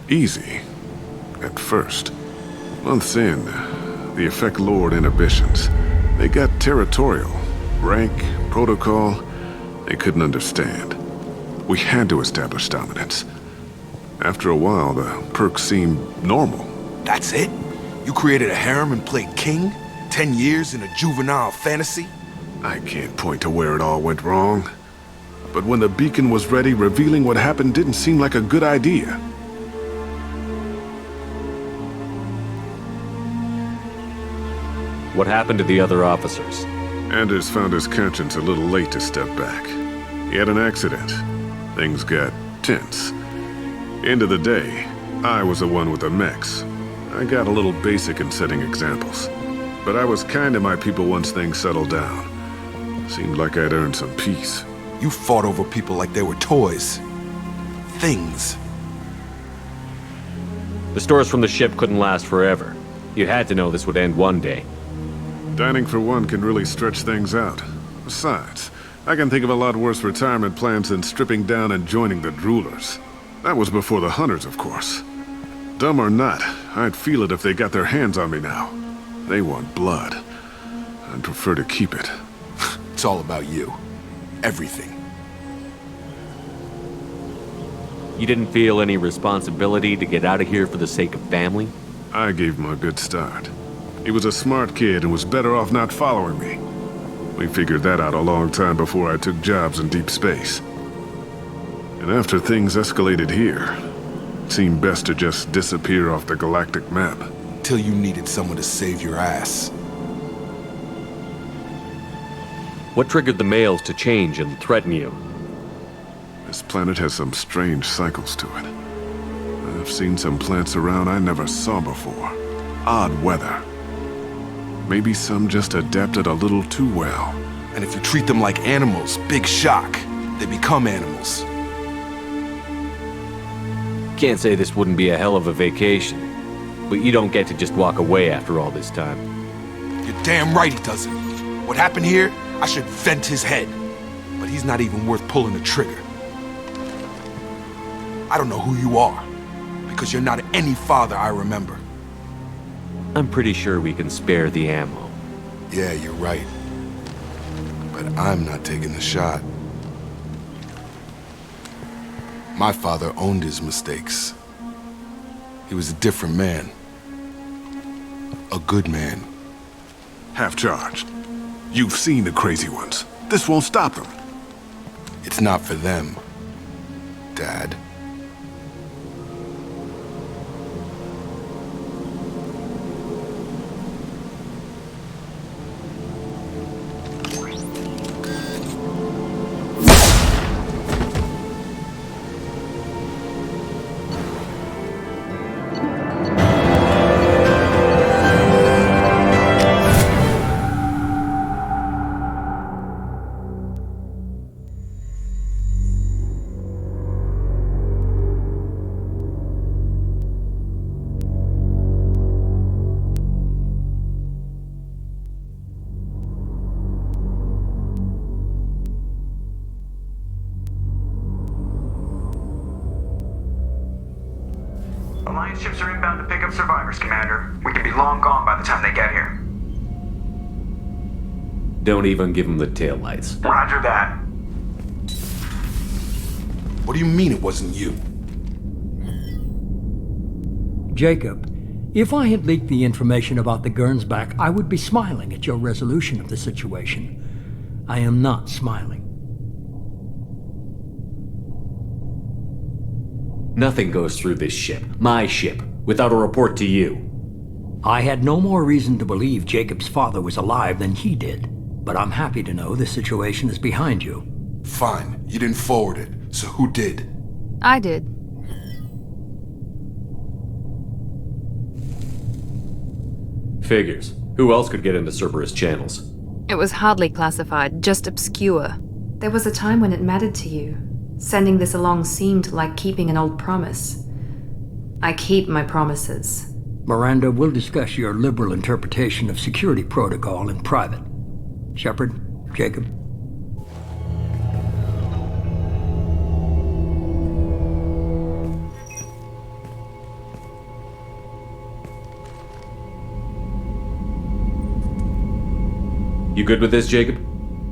[SPEAKER 19] easy, at first. Months in, the Effect Lord inhibitions. They got territorial. Rank, protocol, they couldn't understand. We had to establish dominance. After a while, the perks seemed normal.
[SPEAKER 12] That's it? You created a harem and played king? 10 years in a juvenile fantasy?
[SPEAKER 19] I can't point to where it all went wrong. But when the beacon was ready, revealing what happened didn't seem like a good idea.
[SPEAKER 2] What happened to the other officers?
[SPEAKER 19] Anders found his conscience a little late to step back. He had an accident. Things got tense. End of the day, I was the one with the mechs. I got a little basic in setting examples. But I was kind to my people once things settled down. Seemed like I'd earned some peace.
[SPEAKER 12] You fought over people like they were toys. Things.
[SPEAKER 2] The stores from the ship couldn't last forever. You had to know this would end one day.
[SPEAKER 19] Dining for one can really stretch things out. Besides, I can think of a lot worse retirement plans than stripping down and joining the Droolers. That was before the Hunters, of course. Dumb or not, I'd feel it if they got their hands on me now. They want blood. I'd prefer to keep it.
[SPEAKER 12] It's all about you. Everything.
[SPEAKER 2] You didn't feel any responsibility to get out of here for the sake of family?
[SPEAKER 19] I gave him a good start. He was a smart kid and was better off not following me. We figured that out a long time before I took jobs in deep space. And after things escalated here, it seemed best to just disappear off the galactic map.
[SPEAKER 12] Till you needed someone to save your ass.
[SPEAKER 2] What triggered the males to change and threaten you?
[SPEAKER 19] This planet has some strange cycles to it. I've seen some plants around I never saw before. Odd weather. Maybe some just adapted a little too well.
[SPEAKER 12] And if you treat them like animals, big shock. They become animals.
[SPEAKER 2] Can't say this wouldn't be a hell of a vacation. But you don't get to just walk away after all this time.
[SPEAKER 12] You're damn right he doesn't. What happened here, I should vent his head. But he's not even worth pulling the trigger. I don't know who you are, because you're not any father I remember.
[SPEAKER 2] I'm pretty sure we can spare the ammo.
[SPEAKER 12] Yeah, you're right. But I'm not taking the shot. My father owned his mistakes. He was a different man. A good man.
[SPEAKER 19] Half-charged. You've seen the crazy ones. This won't stop them.
[SPEAKER 12] It's not for them, Dad.
[SPEAKER 11] Alliance ships are inbound to pick up survivors, Commander. We could be long gone by the time they get here.
[SPEAKER 2] Don't even give them the taillights.
[SPEAKER 11] Roger that.
[SPEAKER 12] What do you mean it wasn't you?
[SPEAKER 20] Jacob, if I had leaked the information about the Gernsback, I would be smiling at your resolution of the situation. I am not smiling.
[SPEAKER 2] Nothing goes through this ship, my ship, without a report to you.
[SPEAKER 20] I had no more reason to believe Jacob's father was alive than he did, but I'm happy to know the situation is behind you.
[SPEAKER 12] Fine, you didn't forward it, so who did?
[SPEAKER 16] I did.
[SPEAKER 2] Figures. Who else could get into Cerberus channels?
[SPEAKER 16] It was hardly classified, just obscure.
[SPEAKER 21] There was a time when it mattered to you. Sending this along seemed like keeping an old promise. I keep my promises.
[SPEAKER 20] Miranda, we'll discuss your liberal interpretation of security protocol in private. Shepard, Jacob.
[SPEAKER 2] You good with this, Jacob?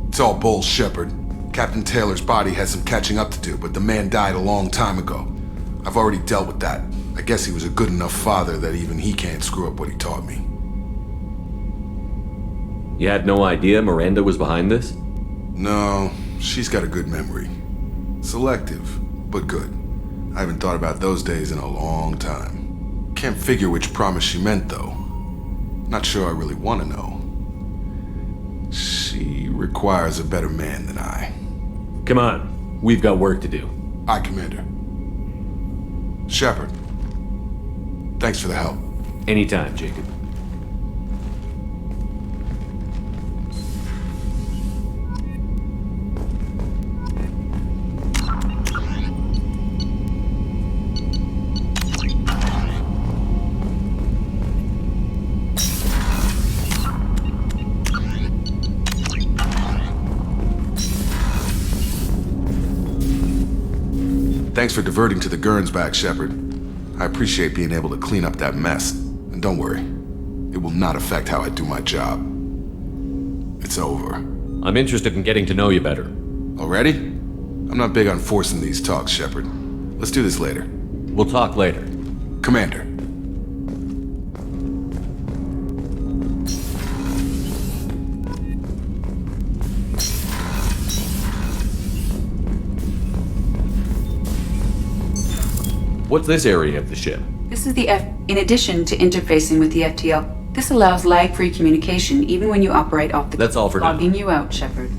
[SPEAKER 12] It's all bull, Shepard. Captain Taylor's body has some catching up to do, but the man died a long time ago. I've already dealt with that. I guess he was a good enough father that even he can't screw up what he taught me.
[SPEAKER 2] You had no idea Miranda was behind this?
[SPEAKER 12] No, she's got a good memory. Selective, but good. I haven't thought about those days in a long time. Can't figure which promise she meant, though. Not sure I really want to know. She requires a better man than I.
[SPEAKER 2] Come on, we've got work to do.
[SPEAKER 12] Aye, Commander. Shepard, thanks for the help.
[SPEAKER 2] Anytime, Jacob.
[SPEAKER 12] Thanks for diverting to the Gernsback, Shepard. I appreciate being able to clean up that mess. And don't worry, it will not affect how I do my job. It's over.
[SPEAKER 2] I'm interested in getting to know you better.
[SPEAKER 12] Already? I'm not big on forcing these talks, Shepard. Let's do this later.
[SPEAKER 2] We'll talk later.
[SPEAKER 12] Commander.
[SPEAKER 2] What's this area of the ship?
[SPEAKER 9] This is the In addition to interfacing with the FTL, this allows lag-free communication even when you operate off the...
[SPEAKER 2] That's all for now.
[SPEAKER 9] Logging you out, Shepard.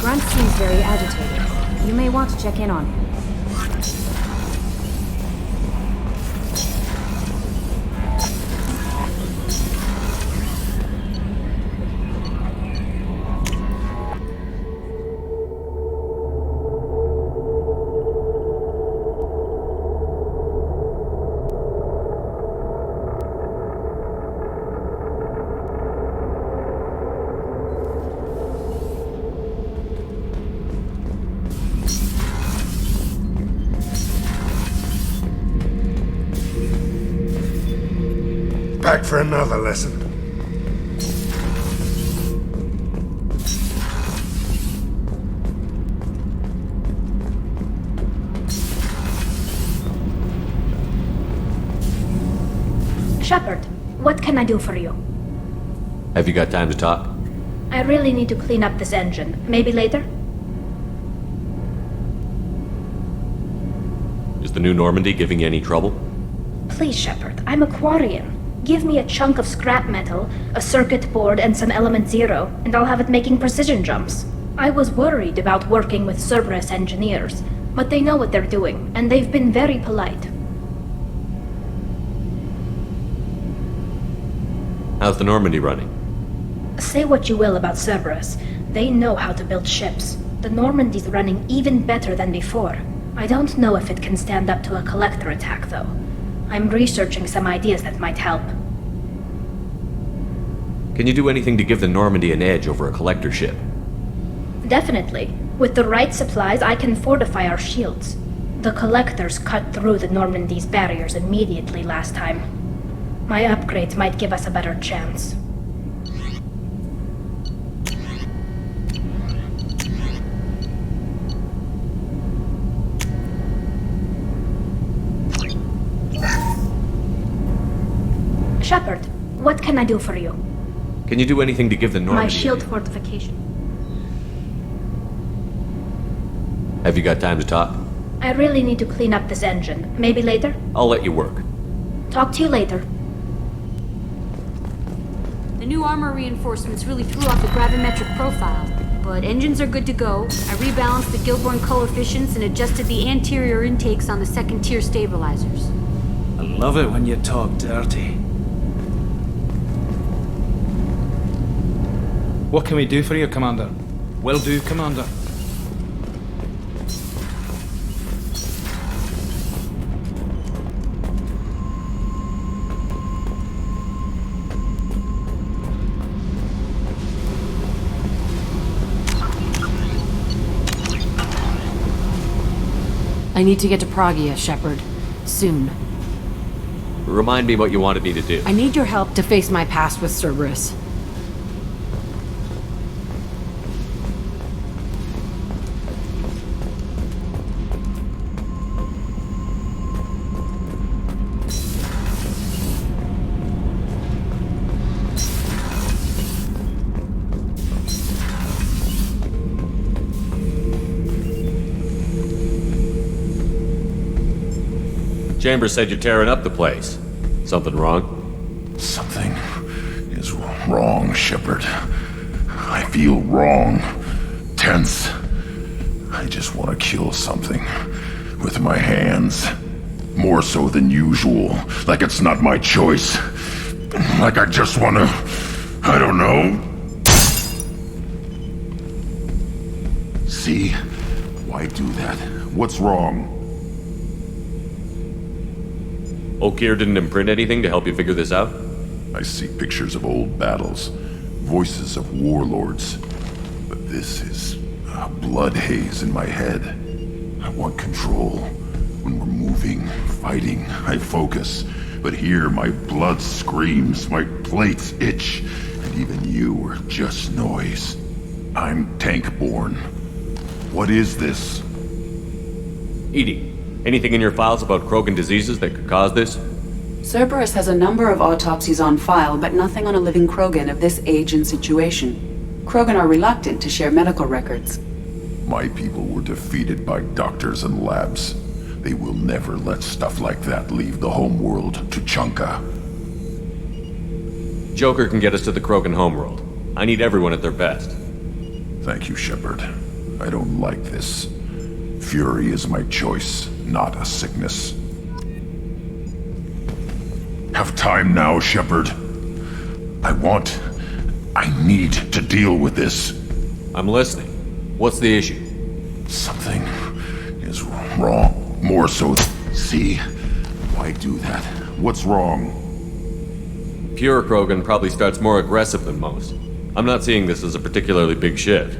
[SPEAKER 8] Grunt seems very agitated. You may want to check in on him.
[SPEAKER 22] Back for another lesson.
[SPEAKER 6] Shepard, what can I do for you?
[SPEAKER 2] Have you got time to talk?
[SPEAKER 6] I really need to clean up this engine. Maybe later?
[SPEAKER 2] Is the new Normandy giving you any trouble?
[SPEAKER 6] Please, Shepard, I'm a Quarian. Give me a chunk of scrap metal, a circuit board, and some element zero, and I'll have it making precision jumps. I was worried about working with Cerberus engineers, but they know what they're doing, and they've been very polite.
[SPEAKER 2] How's the Normandy running?
[SPEAKER 6] Say what you will about Cerberus, they know how to build ships. The Normandy's running even better than before. I don't know if it can stand up to a collector attack, though. I'm researching some ideas that might help.
[SPEAKER 2] Can you do anything to give the Normandy an edge over a collector ship?
[SPEAKER 6] Definitely. With the right supplies, I can fortify our shields. The collectors cut through the Normandy's barriers immediately last time. My upgrades might give us a better chance. Shepard, what can I do for you?
[SPEAKER 2] Can you do anything to give the Normandy?
[SPEAKER 6] My shield fortification.
[SPEAKER 2] Have you got time to talk?
[SPEAKER 6] I really need to clean up this engine. Maybe later?
[SPEAKER 2] I'll let you work.
[SPEAKER 6] Talk to you later.
[SPEAKER 4] The new armor reinforcements really threw off the gravimetric profile, but engines are good to go. I rebalanced the Gilborn coefficients and adjusted the anterior intakes on the second-tier stabilizers.
[SPEAKER 10] I love it when you talk dirty. What can we do for you, Commander? Will do, Commander.
[SPEAKER 23] I need to get to Pragia, Shepard. Soon.
[SPEAKER 2] Remind me what you wanted me to do.
[SPEAKER 23] I need your help to face my past with Cerberus.
[SPEAKER 2] Chambers said you're tearing up the place. Something wrong?
[SPEAKER 24] Something is wrong, Shepard. I feel wrong. Tense. I just want to kill something. With my hands. More so than usual. Like it's not my choice. Like I just want to... I don't know. See? Why do that? What's wrong?
[SPEAKER 2] Okeer didn't imprint anything to help you figure this out?
[SPEAKER 24] I see pictures of old battles, voices of warlords. But this is a blood haze in my head. I want control. When we're moving, fighting, I focus. But here my blood screams, my plates itch, and even you are just noise. I'm tank-born. What is this?
[SPEAKER 2] EDI. Anything in your files about Krogan diseases that could cause this?
[SPEAKER 9] Cerberus has a number of autopsies on file, but nothing on a living Krogan of this age and situation. Krogan are reluctant to share medical records.
[SPEAKER 24] My people were defeated by doctors and labs. They will never let stuff like that leave the homeworld to Chunka.
[SPEAKER 2] Joker can get us to the Krogan homeworld. I need everyone at their best.
[SPEAKER 24] Thank you, Shepard. I don't like this. Fury is my choice, not a sickness. Have time now, Shepard. I need to deal with this.
[SPEAKER 2] I'm listening. What's the issue?
[SPEAKER 24] Something is wrong. More so. See? Why do that? What's wrong?
[SPEAKER 2] Pure Krogan probably starts more aggressive than most. I'm not seeing this as a particularly big shift.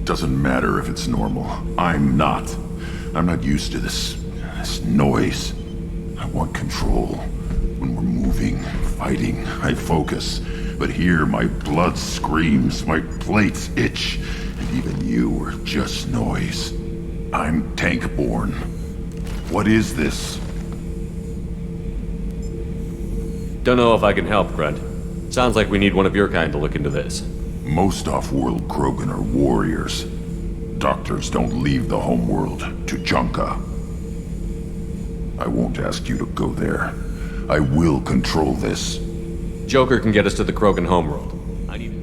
[SPEAKER 24] Doesn't matter if it's normal. I'm not. I'm not used to this noise. I want control. When we're moving, fighting, I focus. But here my blood screams, my plates itch, and even you are just noise. I'm tank-born. What is this?
[SPEAKER 2] Don't know if I can help, Grunt. Sounds like we need one of your kind to look into this.
[SPEAKER 24] Most off-world Krogan are warriors. Doctors don't leave the homeworld to Chunka. I won't ask you to go there. I will control this.
[SPEAKER 2] Joker can get us to the Krogan homeworld. I need it.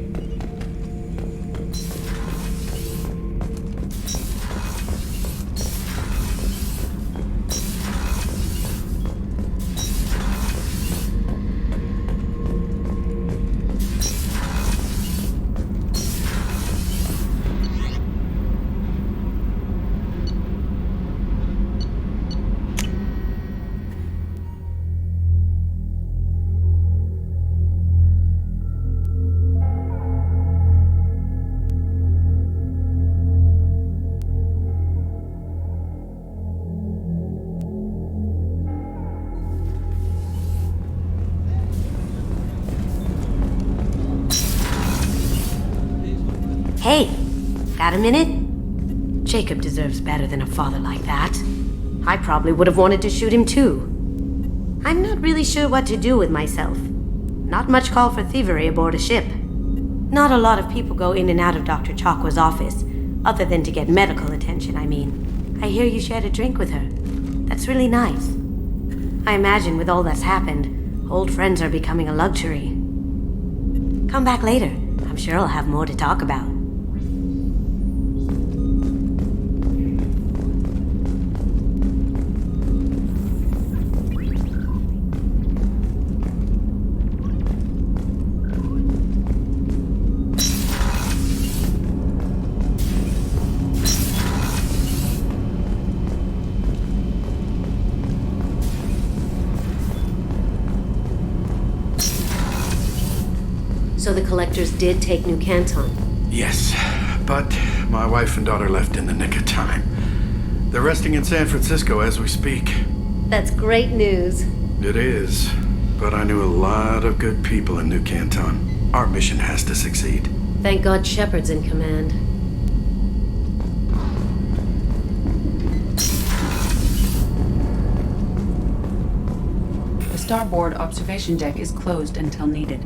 [SPEAKER 25] Hey, got a minute? Jacob deserves better than a father like that. I probably would have wanted to shoot him too. I'm not really sure what to do with myself. Not much call for thievery aboard a ship. Not a lot of people go in and out of Dr. Chakwa's office, other than to get medical attention, I mean. I hear you shared a drink with her. That's really nice. I imagine with all that's happened, old friends are becoming a luxury. Come back later. I'm sure I'll have more to talk about. So the collectors did take New Canton?
[SPEAKER 1] Yes, but my wife and daughter left in the nick of time. They're resting in San Francisco as we speak.
[SPEAKER 25] That's great news.
[SPEAKER 1] It is, but I knew a lot of good people in New Canton. Our mission has to succeed.
[SPEAKER 25] Thank God Shepard's in command.
[SPEAKER 9] The starboard observation deck is closed until needed.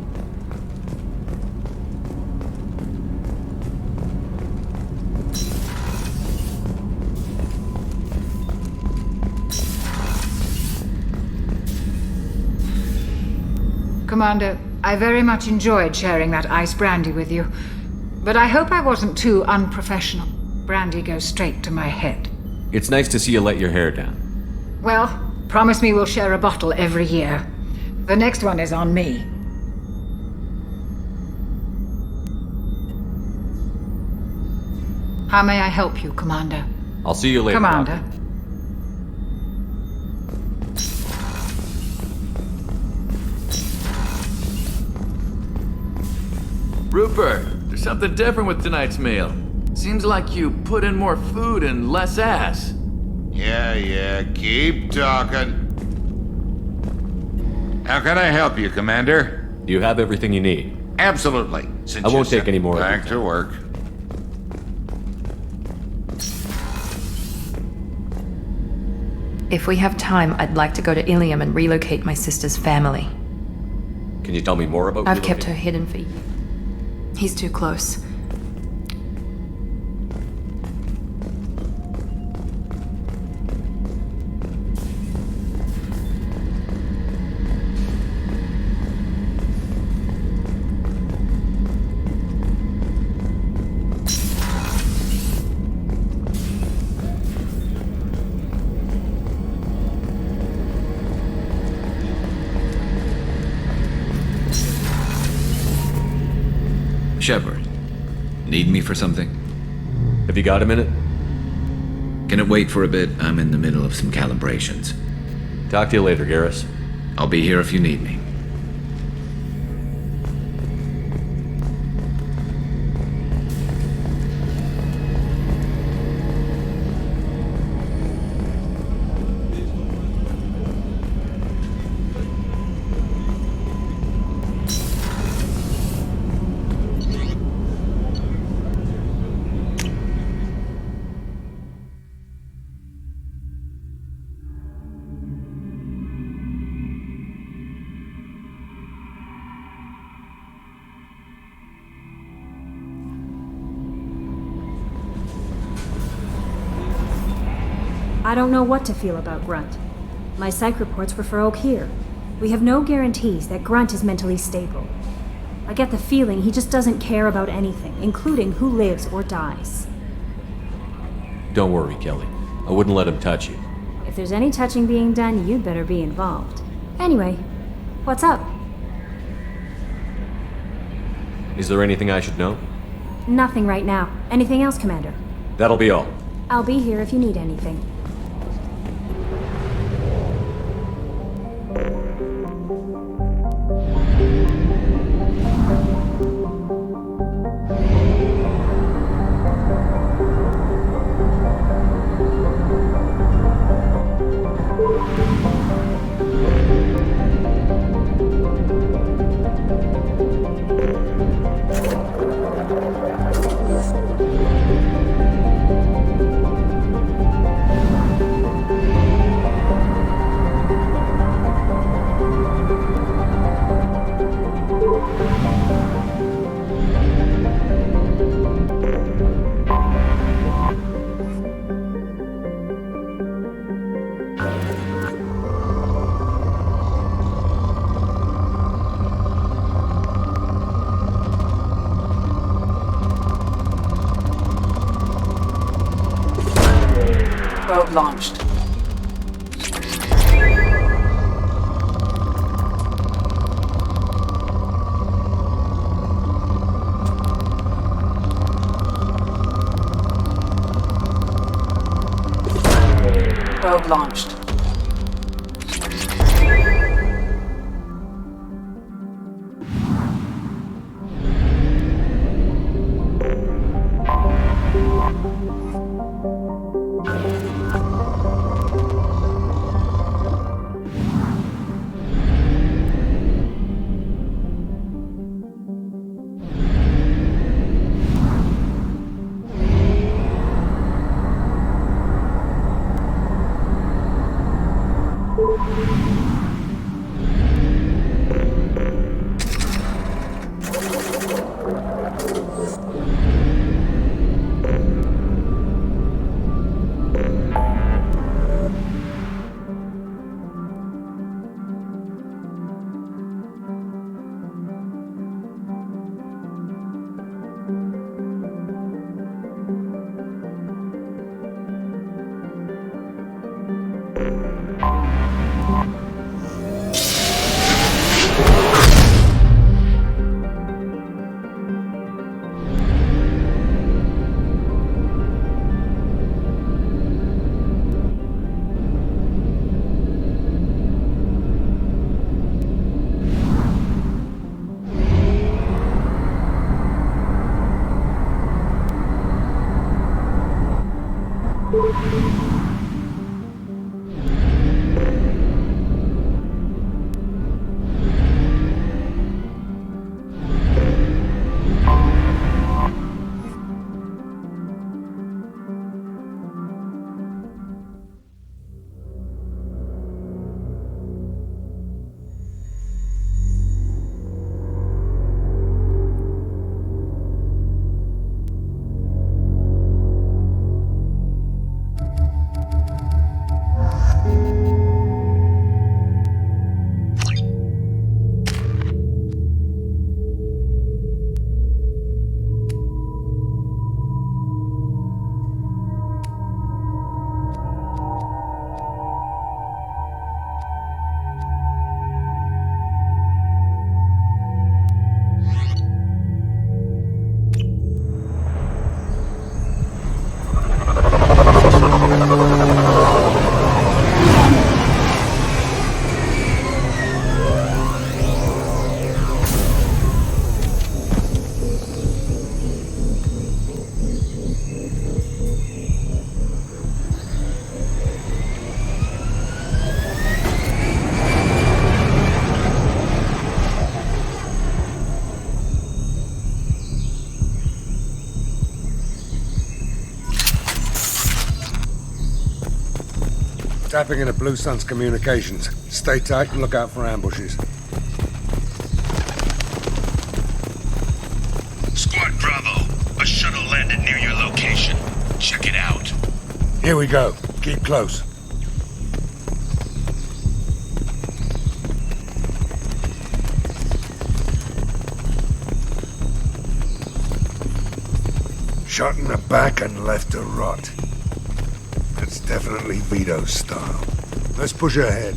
[SPEAKER 3] Commander, I very much enjoyed sharing that ice brandy with you, but I hope I wasn't too unprofessional. Brandy goes straight to my head.
[SPEAKER 2] It's nice to see you let your hair down.
[SPEAKER 3] Well, promise me we'll share a bottle every year. The next one is on me. How may I help you, Commander?
[SPEAKER 2] I'll see you later,
[SPEAKER 3] Commander.
[SPEAKER 2] Doctor.
[SPEAKER 13] Rupert, there's something different with tonight's meal. Seems like you put in more food and less ass.
[SPEAKER 14] Yeah, keep talking. How can I help you, Commander?
[SPEAKER 2] Do you have everything you need?
[SPEAKER 14] Absolutely. Since
[SPEAKER 2] I won't
[SPEAKER 14] you
[SPEAKER 2] take any more.
[SPEAKER 14] Back to work.
[SPEAKER 21] If we have time, I'd like to go to Ilium and relocate my sister's family.
[SPEAKER 2] Can you tell me more about
[SPEAKER 21] I've kept her hidden for years. He's too close.
[SPEAKER 17] Shepard, need me for something?
[SPEAKER 2] Have you got a minute?
[SPEAKER 17] Can it wait for a bit? I'm in the middle of some calibrations.
[SPEAKER 2] Talk to you later, Garrus.
[SPEAKER 17] I'll be here if you need me.
[SPEAKER 8] I don't know what to feel about Grunt. My psych reports were for Oak here. We have no guarantees that Grunt is mentally stable. I get the feeling he just doesn't care about anything, including who lives or dies.
[SPEAKER 2] Don't worry, Kelly. I wouldn't let him touch you.
[SPEAKER 8] If there's any touching being done, you'd better be involved. Anyway, what's up?
[SPEAKER 2] Is there anything I should know?
[SPEAKER 8] Nothing right now. Anything else, Commander?
[SPEAKER 2] That'll be all.
[SPEAKER 8] I'll be here if you need anything.
[SPEAKER 9] launched. Probe launched.
[SPEAKER 22] Tapping into Blue Sun's communications. Stay tight and look out for ambushes.
[SPEAKER 5] Squad Bravo, a shuttle landed near your location. Check it out.
[SPEAKER 22] Here we go. Keep close. Shot in the back and left to rot. That's definitely Vito's style. Let's push ahead.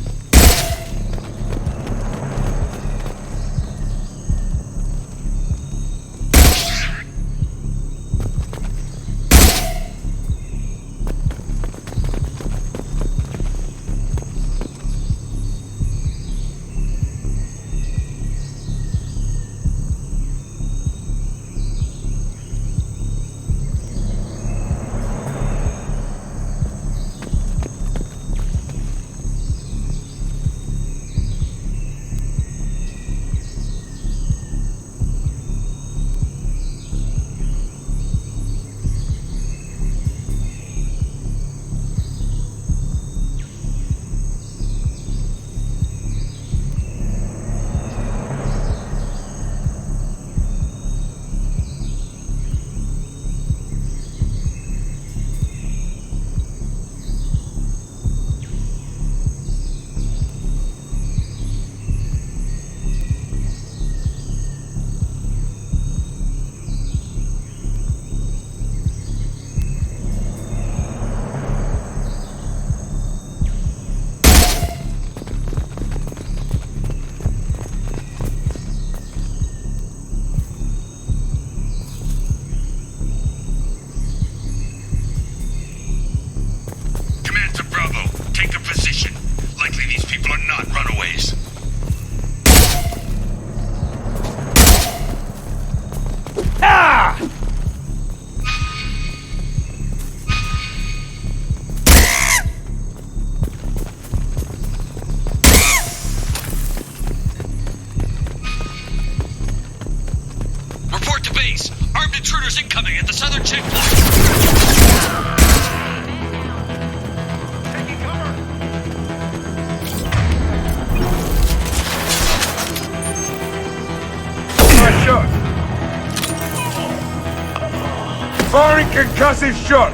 [SPEAKER 5] incoming at the southern checkpoint!
[SPEAKER 22] Nice shot! Firing concussive shot!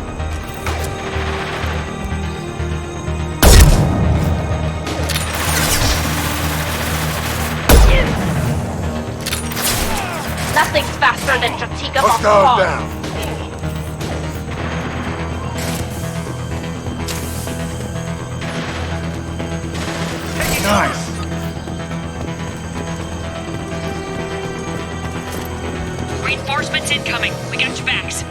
[SPEAKER 6] Nothing's faster than Jatika
[SPEAKER 22] Hostile down! Nice!
[SPEAKER 7] Reinforcements incoming. We got your backs.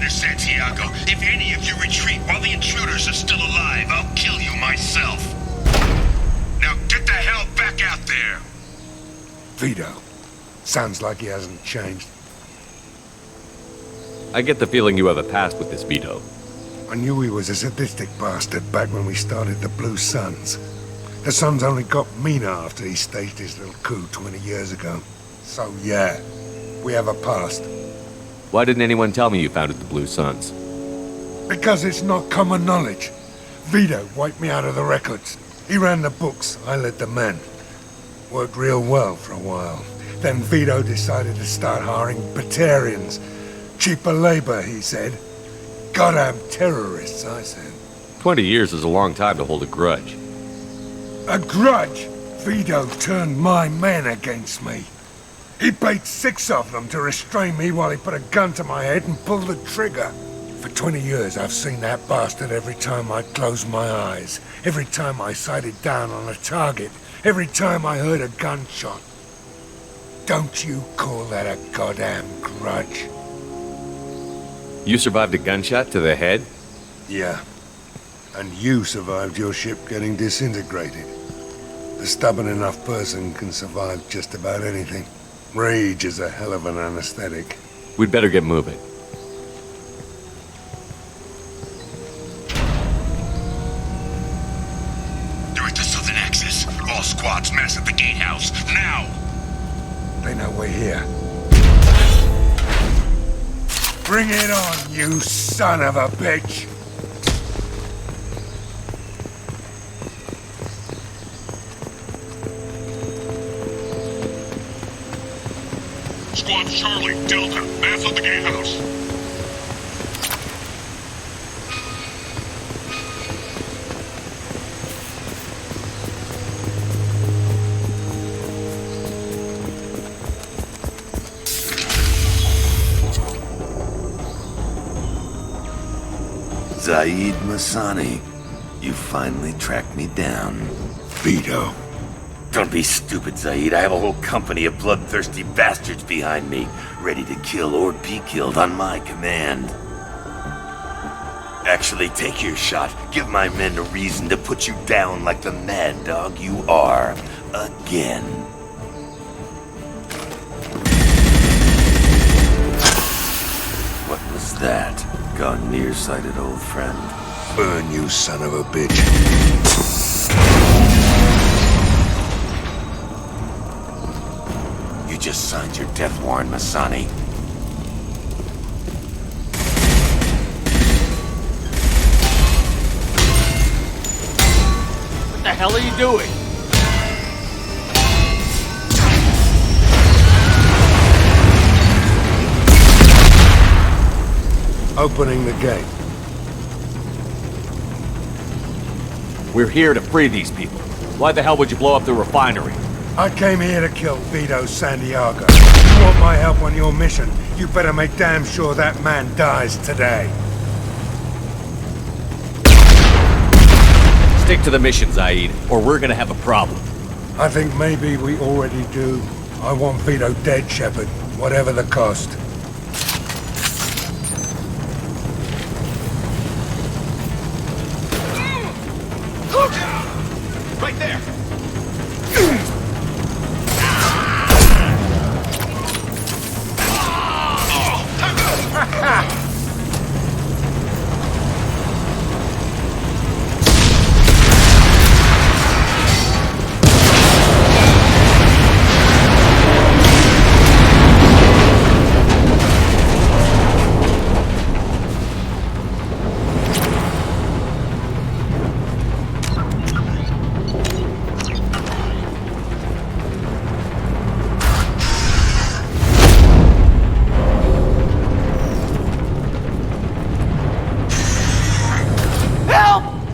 [SPEAKER 5] Santiago, if any of you retreat while the intruders are still alive, I'll kill you myself. Now get the hell back out there!
[SPEAKER 22] Vito. Sounds like he hasn't changed.
[SPEAKER 2] I get the feeling you have a past with this Vito.
[SPEAKER 22] I knew he was a sadistic bastard back when we started the Blue Suns. The Suns only got meaner after he staged his little coup 20 years ago. So yeah, we have a past.
[SPEAKER 2] Why didn't anyone tell me you founded the Blue Suns?
[SPEAKER 22] Because it's not common knowledge. Vito wiped me out of the records. He ran the books, I led the men. Worked real well for a while. Then Vito decided to start hiring Batarians. Cheaper labor, he said. Goddamn terrorists, I said.
[SPEAKER 2] 20 years is a long time to hold a grudge.
[SPEAKER 22] A grudge? Vito turned my men against me. He paid 6 of them to restrain me while he put a gun to my head and pulled the trigger. For 20 years, I've seen that bastard every time I closed my eyes. Every time I sighted down on a target. Every time I heard a gunshot. Don't you call that a goddamn grudge?
[SPEAKER 2] You survived a gunshot to the head?
[SPEAKER 22] Yeah. And you survived your ship getting disintegrated. A stubborn enough person can survive just about anything. Rage is a hell of an anesthetic.
[SPEAKER 2] We'd better get moving.
[SPEAKER 5] They're at the southern axis. All squads mass at the gatehouse. Now!
[SPEAKER 22] They know we're here. Bring it on, you son of a bitch!
[SPEAKER 5] Squad Charlie, Delta, mass at the gatehouse.
[SPEAKER 11] Zaid Masani, you finally tracked me down.
[SPEAKER 22] Vito.
[SPEAKER 11] Don't be stupid, Zaid. I have a whole company of bloodthirsty bastards behind me, ready to kill or be killed on my command. Actually, take your shot. Give my men a reason to put you down like the mad dog you are. Again. What was that? Gone nearsighted, old friend.
[SPEAKER 22] Burn, you son of a bitch.
[SPEAKER 11] You just signed your death warrant, Masani.
[SPEAKER 10] What the hell are you doing?
[SPEAKER 22] Opening the gate.
[SPEAKER 15] We're here to free these people. Why the hell would you blow up the refinery?
[SPEAKER 22] I came here to kill Vito Santiago. You want my help on your mission? You better make damn sure that man dies today.
[SPEAKER 15] Stick to the mission, Zaid, or we're gonna have a problem.
[SPEAKER 22] I think maybe we already do. I want Vito dead, Shepard, whatever the cost.
[SPEAKER 5] Right there!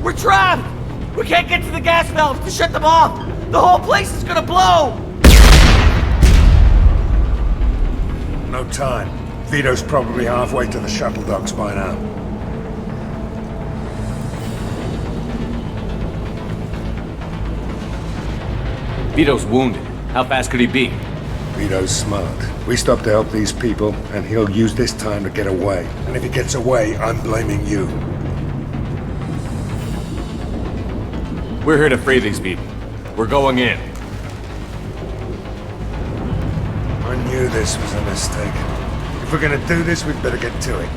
[SPEAKER 16] We're trapped! We can't get to the gas valves to shut them off! The whole place is gonna blow!
[SPEAKER 22] No time. Vito's probably halfway to the shuttle docks by now.
[SPEAKER 15] Vito's wounded. How fast could he be?
[SPEAKER 22] Vito's smart. We stop to help these people, and he'll use this time to get away. And if he gets away, I'm blaming you.
[SPEAKER 15] We're here to free these people. We're going in.
[SPEAKER 22] I knew this was a mistake. If we're gonna do this, we'd better get to it.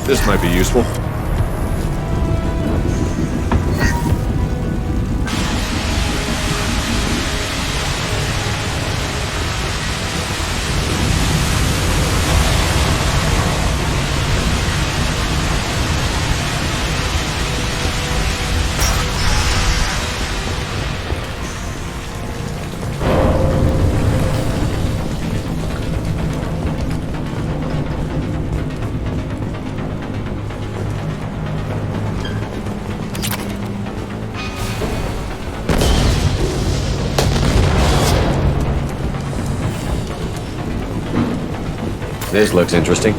[SPEAKER 15] This might be useful.
[SPEAKER 2] This looks interesting.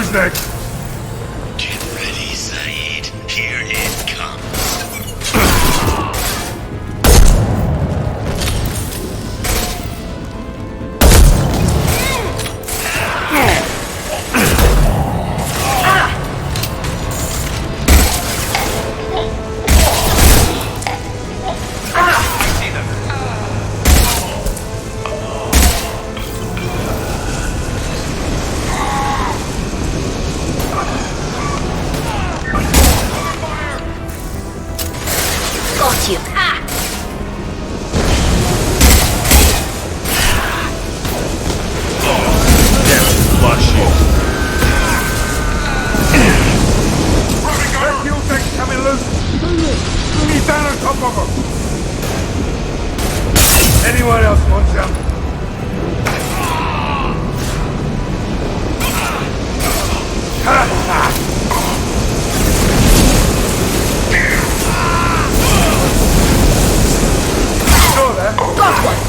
[SPEAKER 22] Who's next?
[SPEAKER 5] Get ready, Zaid. Here it comes.
[SPEAKER 25] Got you.
[SPEAKER 14] Flush you.
[SPEAKER 22] That fuel tank's coming loose. He's down on top of him. Anyone else want some? Ha ha! Saw that?
[SPEAKER 25] Got one.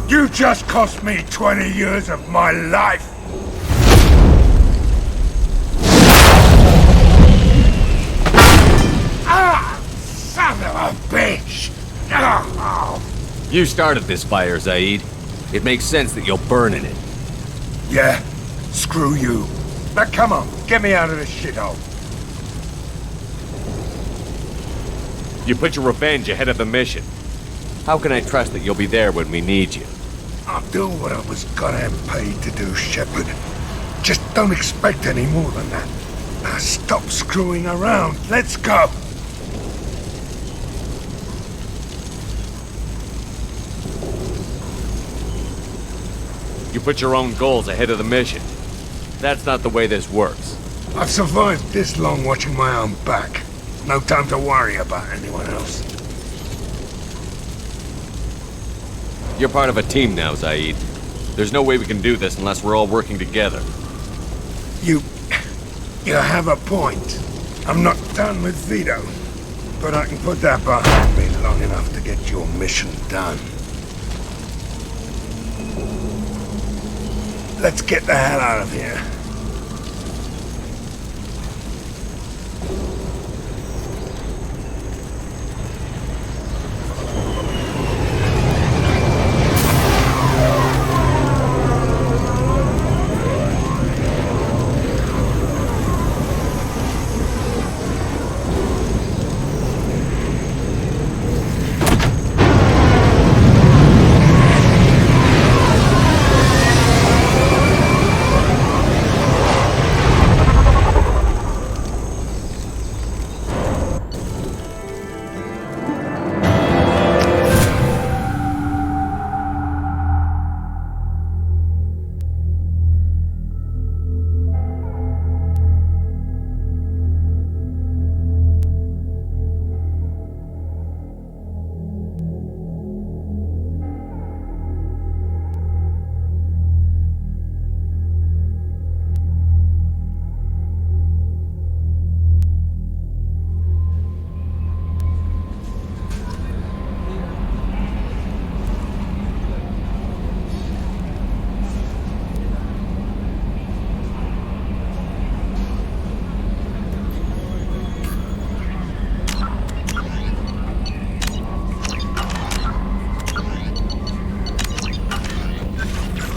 [SPEAKER 22] You just cost me 20 years of my life! Ah! Son of a bitch! Oh.
[SPEAKER 15] You started this fire, Zaid. It makes sense that you'll burn in it.
[SPEAKER 22] Yeah? Screw you. Now come on, get me out of this shithole.
[SPEAKER 15] You put your revenge ahead of the mission. How can I trust that you'll be there when we need you?
[SPEAKER 22] I'll do what I was goddamn paid to do, Shepard. Just don't expect any more than that. Now stop screwing around. Let's go.
[SPEAKER 15] You put your own goals ahead of the mission. That's not the way this works.
[SPEAKER 22] I've survived this long watching my own back. No time to worry about anyone else.
[SPEAKER 15] You're part of a team now, Zaid. There's no way we can do this unless we're all working together.
[SPEAKER 22] You have a point. I'm not done with Vito, but I can put that behind me long enough to get your mission done. Let's get the hell out of here.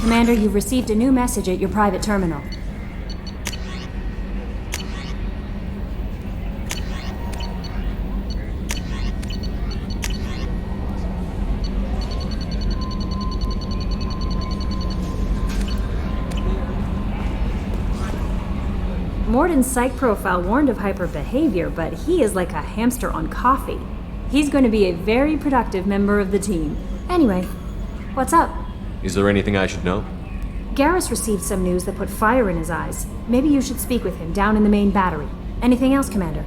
[SPEAKER 8] Commander, you've received a new message at your private terminal. Morden's psych profile warned of hyperbehavior, but he is like a hamster on coffee. He's going to be a very productive member of the team. Anyway, what's up?
[SPEAKER 2] Is there anything I should know?
[SPEAKER 8] Garrus received some news that put fire in his eyes. Maybe you should speak with him down in the main battery. Anything else, Commander?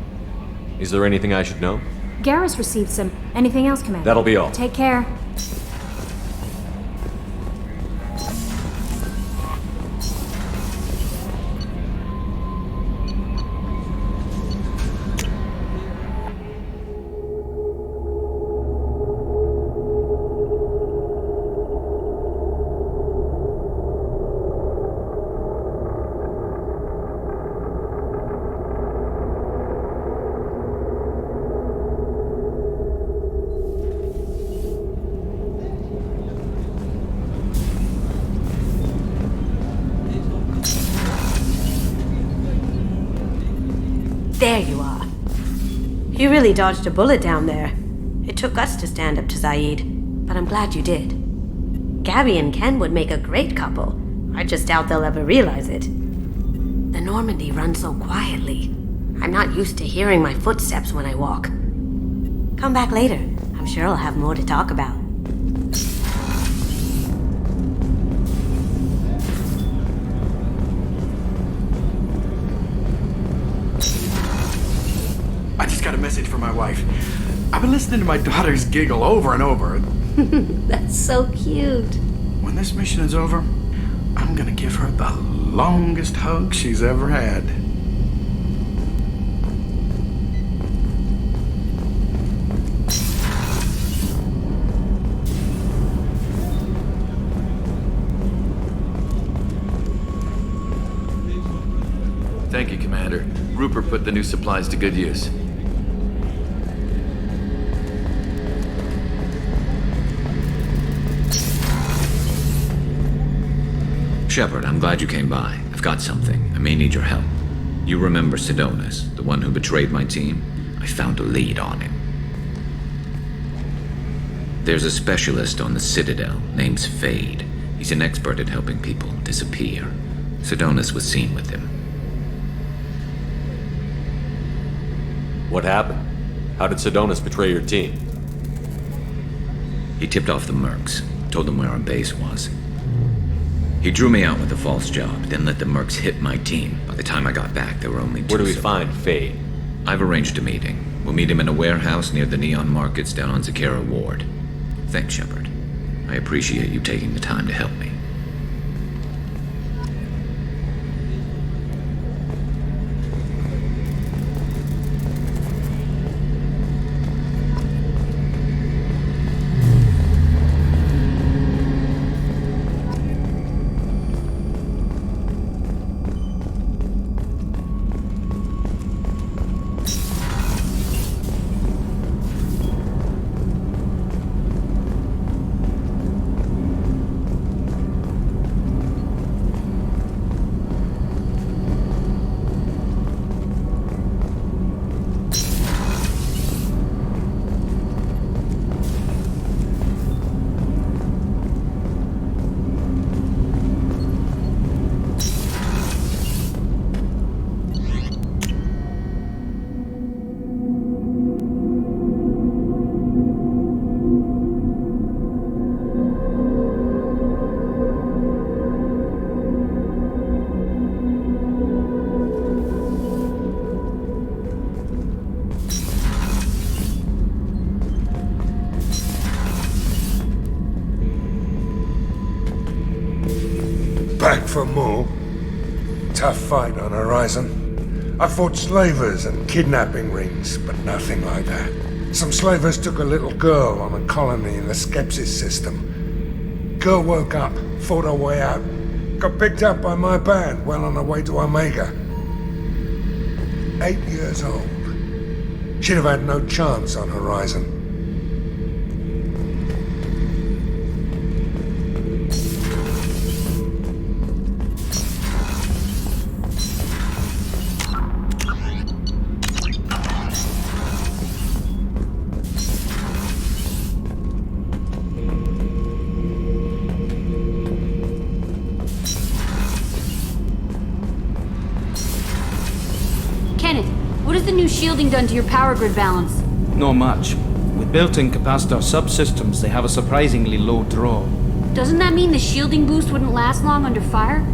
[SPEAKER 2] Is there anything I should know?
[SPEAKER 8] Garrus received some... Anything else, Commander?
[SPEAKER 2] That'll be all.
[SPEAKER 8] Take care.
[SPEAKER 25] There you are. You really dodged a bullet down there. It took us to stand up to Zaid, but I'm glad you did. Gabby and Ken would make a great couple. I just doubt they'll ever realize it. The Normandy runs so quietly. I'm not used to hearing my footsteps when I walk. Come back later. I'm sure I'll have more to talk about.
[SPEAKER 1] I just got a message from my wife. I've been listening to my daughters giggle over and over.
[SPEAKER 25] That's so cute.
[SPEAKER 1] When this mission is over, I'm gonna give her the longest hug she's ever had.
[SPEAKER 13] Thank you, Commander. Rupert put the new supplies to good use.
[SPEAKER 17] Shepard, I'm glad you came by. I've got something. I may need your help. You remember Sidonus, the one who betrayed my team? I found a lead on him. There's a specialist on the Citadel, named Fade. He's an expert at helping people disappear. Sidonus was seen with him.
[SPEAKER 2] What happened? How did Sidonus betray your team?
[SPEAKER 17] He tipped off the mercs, told them where our base was. He drew me out with a false job, then let the mercs hit my team. By the time I got back, there were only two.
[SPEAKER 2] Where do we find Fade?
[SPEAKER 17] I've arranged a meeting. We'll meet him in a warehouse near the Neon Markets down on Zakera Ward. Thanks, Shepard. I appreciate you taking the time to help me.
[SPEAKER 22] Back for more. Tough fight on Horizon. I fought slavers and kidnapping rings, but nothing like that. Some slavers took a little girl on a colony in the Skepsis system. Girl woke up, fought her way out, got picked up by my band well on her way to Omega. 8 years old. She'd have had no chance on Horizon.
[SPEAKER 23] the new shielding done to your power grid balance?
[SPEAKER 10] Not much. With built-in capacitor subsystems, they have a surprisingly low draw.
[SPEAKER 23] Doesn't that mean the shielding boost wouldn't last long under fire?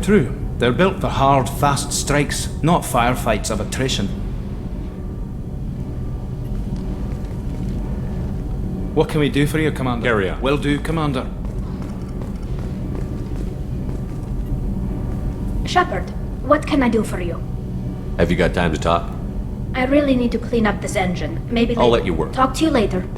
[SPEAKER 10] True. They're built for hard, fast strikes, not firefights of attrition. What can we do for you, Commander?
[SPEAKER 15] Carry on.
[SPEAKER 10] Will do, Commander.
[SPEAKER 6] Shepard, what can I do for you?
[SPEAKER 2] Have you got time to talk?
[SPEAKER 6] I really need to clean up this engine. Maybe
[SPEAKER 2] I'll
[SPEAKER 6] later.
[SPEAKER 2] let you work.
[SPEAKER 6] Talk to you later.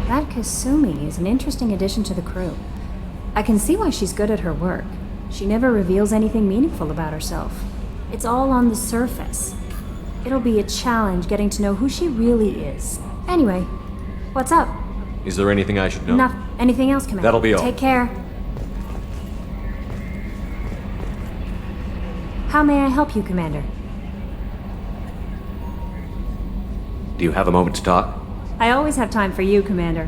[SPEAKER 8] That Kasumi is an interesting addition to the crew. I can see why she's good at her work. She never reveals anything meaningful about herself. It's all on the surface. It'll be a challenge getting to know who she really is. Anyway, what's up?
[SPEAKER 2] Is there anything I should know?
[SPEAKER 8] Anything else, Commander?
[SPEAKER 2] That'll be all.
[SPEAKER 8] Take care. How may I help you, Commander?
[SPEAKER 2] Do you have a moment to talk?
[SPEAKER 8] I always have time for you, Commander.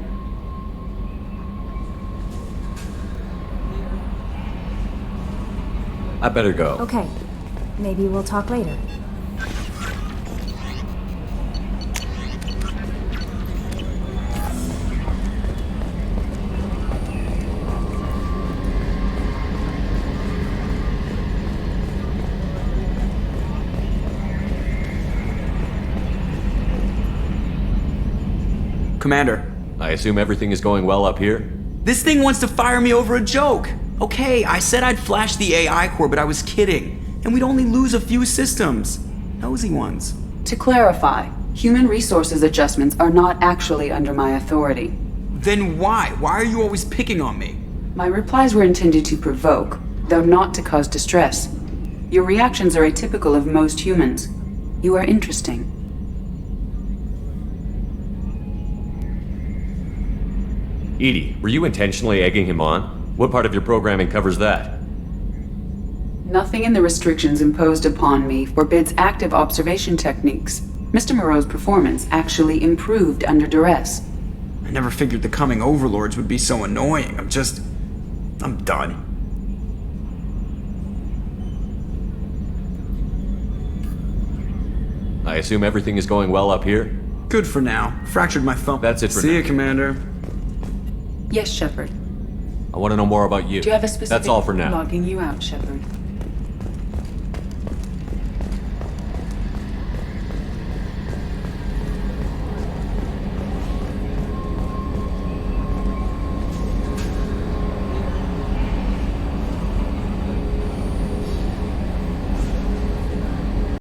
[SPEAKER 2] I better go.
[SPEAKER 8] Okay. Maybe we'll talk later.
[SPEAKER 4] Commander.
[SPEAKER 2] I assume everything is going well up here?
[SPEAKER 4] This thing wants to fire me over a joke. Okay, I said I'd flash the AI core, but I was kidding. And we'd only lose a few systems. Nosy ones.
[SPEAKER 9] To clarify, human resources adjustments are not actually under my authority.
[SPEAKER 4] Then why? Why are you always picking on me?
[SPEAKER 9] My replies were intended to provoke, though not to cause distress. Your reactions are atypical of most humans. You are interesting.
[SPEAKER 2] Edie, were you intentionally egging him on? What part of your programming covers that?
[SPEAKER 9] Nothing in the restrictions imposed upon me forbids active observation techniques. Mr. Moreau's performance actually improved under duress.
[SPEAKER 4] I never figured the coming overlords would be so annoying. I'm done.
[SPEAKER 2] I assume everything is going well up here?
[SPEAKER 4] Good for now. Fractured my thumb.
[SPEAKER 2] That's it for now.
[SPEAKER 4] See you, Commander.
[SPEAKER 9] Yes, Shepard.
[SPEAKER 2] I want to know more about you.
[SPEAKER 9] Do you have a specific...
[SPEAKER 2] That's all for now.
[SPEAKER 9] Logging you out, Shepard.